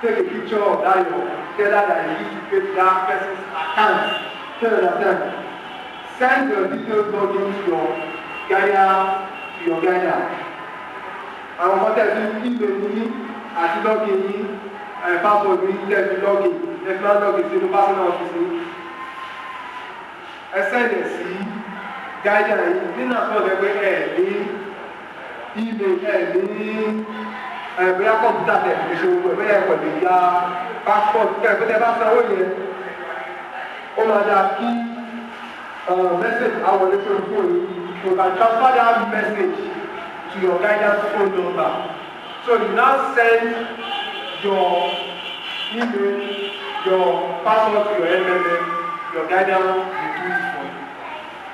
take a picture of that your teller that you use to pay that person's account. You understand? Send your details login to your guider. Àwọn ọmọ tẹ̀sí email yìí àti login yìí password yìí tẹ̀sí login ẹ̀fọ́ login sínú personal office yìí. Ẹ send ẹ̀ sí guider yìí nínú àkọọ́lẹ̀ pé ẹ̀ ní email ẹ̀ ní bóyá kọ̀mpútà tẹ̀ ìṣòro bóyá ẹ̀kọ́ lè ya passport kẹ́ẹ̀kọ́ tẹ́ bá sanwó yẹn ó máa dáa kí message àwọn olóṣèlú fún yìí you can transfer that message to your guidance phone number so you now send your email your password to your MMM your guidance will do it for you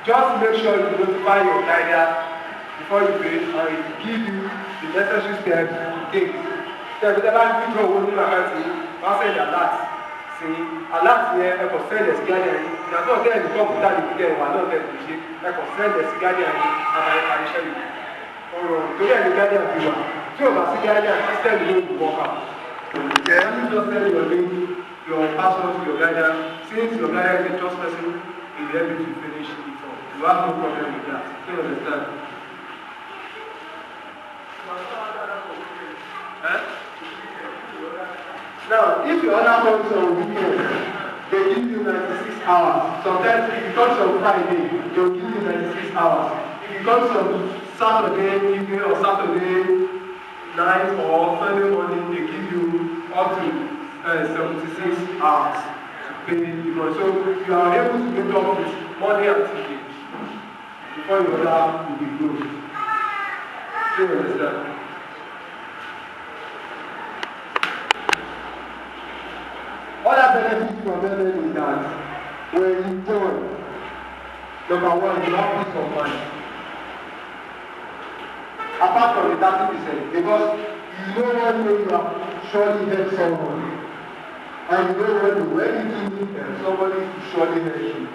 just make sure you notify your guidance before you pay and it will give you the necessary steps to take. So if you ever withdraw owó nínú àkáǹtì wọ́n send alert sí alert yẹn ẹ kò send ẹ̀sì guardian yìí ìyàtọ̀ ọ̀tẹ́ ẹ̀dùn kọ̀ǹpútà lè fi dẹ̀ wà náà tẹ̀ fi ṣe ẹ kò send ẹ̀sì guardian yìí àbáyé paríṣẹ́ yìí ọ̀rọ̀ torí ẹ̀ní guardian fi wà tí o bá sí guardian system yóò wù wọ́n kà. Then you just send your link your password to your guardian since your guardian is a trust person he will help you to finish it all you have no problem with that you understand. Now, if your order comes on weekend, they give you 96 hours. Sometimes if it comes on Friday, they'll give you 96 hours. If it comes on Saturday evening or Saturday night or Sunday morning, they give you up to 76 hours to pay the money. So you are able to make up with Monday and Tuesday before your order will be closed. Do you understand? Other benefits from MMM is that when you join, number one, you have peace of mind. Apart from the 30%, because you know one way you have surely helped someone, and you know when you do somebody to surely help you,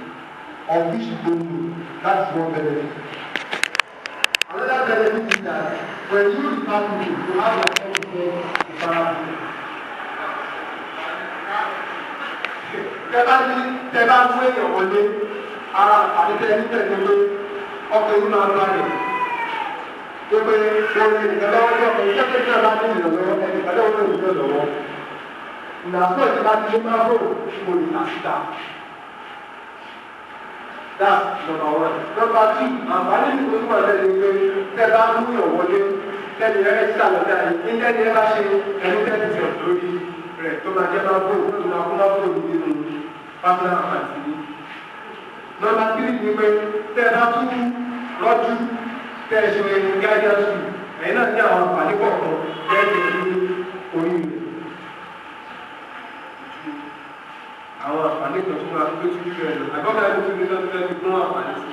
of which you don't do. That's one benefit. Another benefit is that when you refer people, you have your own to family. Tẹ́bá mú èèyàn wọlé ara àtẹ́tẹ́ ní tẹ̀lé pé ọkọ̀ inú máa bá rẹ̀ tó pé orin ìgbàlọ́wọ́ ní ọkọ̀ ìjọ́ tẹ́lẹ̀ bá ní ìrànlọ́wọ́ ẹni ìgbàlọ́wọ́ ní ìrànlọ́wọ́ ìrìnàṣọ́ ìdí láti lé máa fò mo lè nà síta. That's number one. Number two, àǹfààní ìgbòho wà lẹ́nu pé tẹ́bá mú èèyàn wọlé tẹ́lẹ̀ ẹ̀rẹ́ síta lọ́tà yìí ní tẹ́lẹ̀ ẹ bá ṣe ẹni tẹ́lẹ̀ tẹ̀ lórí rẹ̀ tó máa jẹ́ máa bò nínú personal account yìí. Number three ni pé tẹ́ ẹ bá tún rọ́jú tẹ́ ẹ ṣe guidance school ẹ̀yin náà ní àwọn àǹfààní kọ̀ọ̀kan tẹ́ ẹ lè ní orí rẹ̀. Àwọn àǹfààní kan tó máa tó tún rẹ̀ lọ. Àgbọ̀dá ẹni tó ní lọ́dún fẹ́ fi kún àǹfààní sí.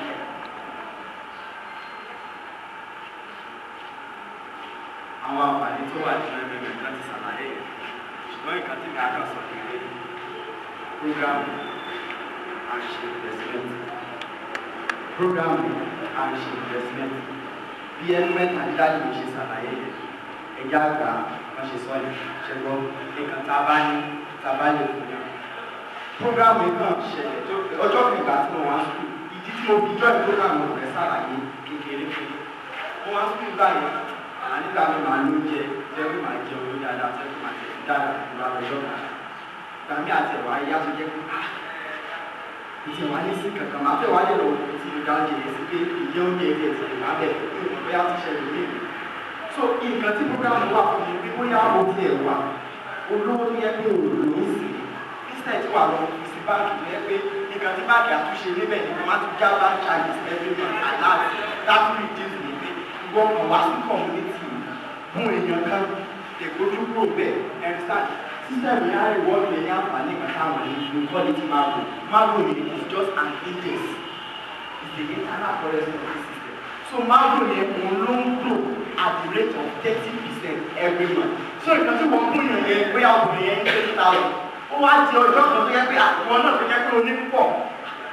Àwọn àǹfààní tó wà nínú ẹgbẹ́ láti ṣàlàyé rẹ̀. Ṣùgbọ́n nǹkan tí mi á kà sọ pé program and investment bí ẹnu mẹ́ta ní dájú mi ṣe ṣàlàyé rẹ̀ ẹ̀já àgbà wọ́n ṣe sọ yìí ṣẹ́gbọ́n nǹkan tá a bá lè fún yàn. Program yìí náà ṣẹlẹ̀ ọjọ́ ìgbà tí mo wá sùn ìdí tí mo fi jọ́ program rẹ̀ ṣàlàyé kékeré fún mi. Mo wá sùn báyìí nígbà tó máa ní oúnjẹ jẹ́ pé máa jẹ orí dáadáa jẹ́ pé máa jẹ dáadáa ìgbà lọ́jọ́ kan. Gbàmí àti ẹ̀wà ayé á tó jẹ́ pé ìtì wá ní sí kankan máa fẹ́ wá lè lọ tí mo dájú ẹ̀ sí pé ìyẹ́ oúnjẹ ẹ̀jẹ̀ ti lè má bẹ̀ pé ìwọ̀n bóyá ti ṣẹlẹ̀ ní èmi. So nǹkan tí program wà fún mi bí bóyá o ti ẹ̀ wà olówó tó yẹ pé òòlù ló ń sìn instead wà lọ sí báńkì tó yẹ pé nǹkan tí báńkì àtúnṣe níbẹ̀ ni wọ́n máa tún já bank charges every month and that reduce me pé gbọ́dọ̀ wá sí community fún èèyàn kan èkójú kúrò bẹ́ẹ̀ understand system yẹn á reward me ní àǹfààní kan táwọn ní quality marble ni is just an index is the internal currency of the system so marble yẹn òun ló ń grow at the rate of 30% every month so ìkan tí wọ́n fún yàn yẹn bóyá obìnrin yẹn ń 30,000 ó wá di ọjọ́ kan tó yẹ pé àwọn náà tó yẹ pé oní púpọ̀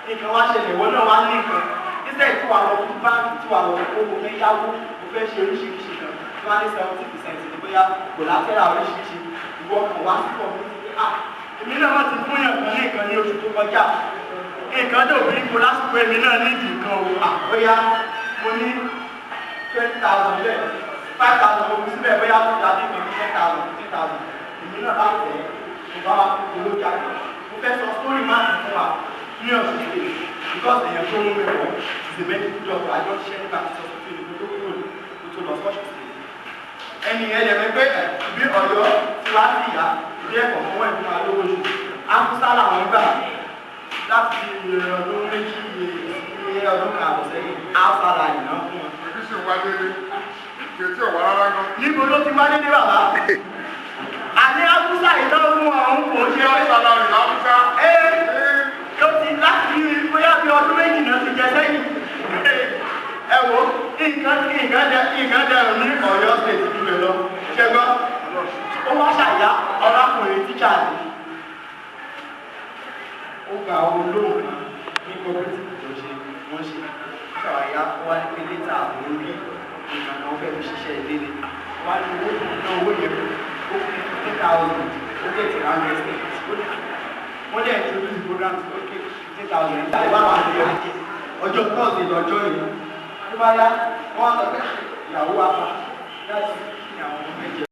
nǹkan wá ṣẹlẹ̀ wọ́n náà wá ní nǹkan instead tí wàá lọ fún báńkì tí wàá lọ fún owó fẹ́ yáwó ó fẹ́ ṣe oríṣiríṣi kan tí wọ́n á ní 70% ní bóyá kò látẹ́rà oríṣiríṣi ìwọ kan wá sí pọ̀ èmi náà wọ́n ti fún yàn kan ní nǹkan ní oṣù tó kọjá nǹkan tó bí kò lásìkò èmi náà nídìí nǹkan o bóyá mo ní 20,000 bẹ́ẹ̀ 5,000 mo fi síbẹ̀ bóyá tó dàbí kan ní 10,000 15,000 èmi náà bá tẹ̀ mo bá wá olójà mo fẹ́ sọ sórí máa ń fún wa ní ọ̀sùn ìdè because èèyàn tó mú mi wọ̀ is a medical doctor àjọ ṣiṣẹ́ nípa ti sọ fún mi tó kúrò tó lọ sọ́ọ̀ṣì sí ẹni ẹ̀yẹ mẹ́gbẹ́ bí Ọ̀yọ́ tí wá sí ìyá ilé ẹ̀kọ́ fún wọn ìfún alówó oṣù afúsá làwọn gbà láti ọdún méjì iye ọdún kan àbọ̀ sẹ́yìn afárá ìná fún wọn. èmi sì wá délé kìí ọ̀wá rárá gan. níbo ló ti wá délé bàbá? àní afúsá ìná fún àwọn kò ṣe é. afárá ìná afúsá. ló ti láti bóyá bí ọdún méjì náà ti jẹ sẹ́yìn. ẹ wo nǹkan dẹrù ní Ọ̀yọ́ State ìbílẹ̀ lọ ṣẹgbọ́n ó wá ṣàyà ọlákùnrin tíṣà ní ó gba olóhùn kan ní cooperative tó ṣe wọ́n ṣe ṣàwáyá wá ní pé létà àwọn orí nǹkan kan fẹ́ fi ṣiṣẹ́ ilé ni wá ní owó tó ná owó yẹn ó fi 50,000 ó dẹ̀ ti rán ẹsẹ̀ wọ́n dẹ̀ introduce program tó ké 50,000 nígbà ìwà wà ní ọjọ́ tọ́sí lọ́jọ́ yìí tó bá yá wọ́n á sọ pé ìyàwó wa pa láti ní àwọn ọmọ méje.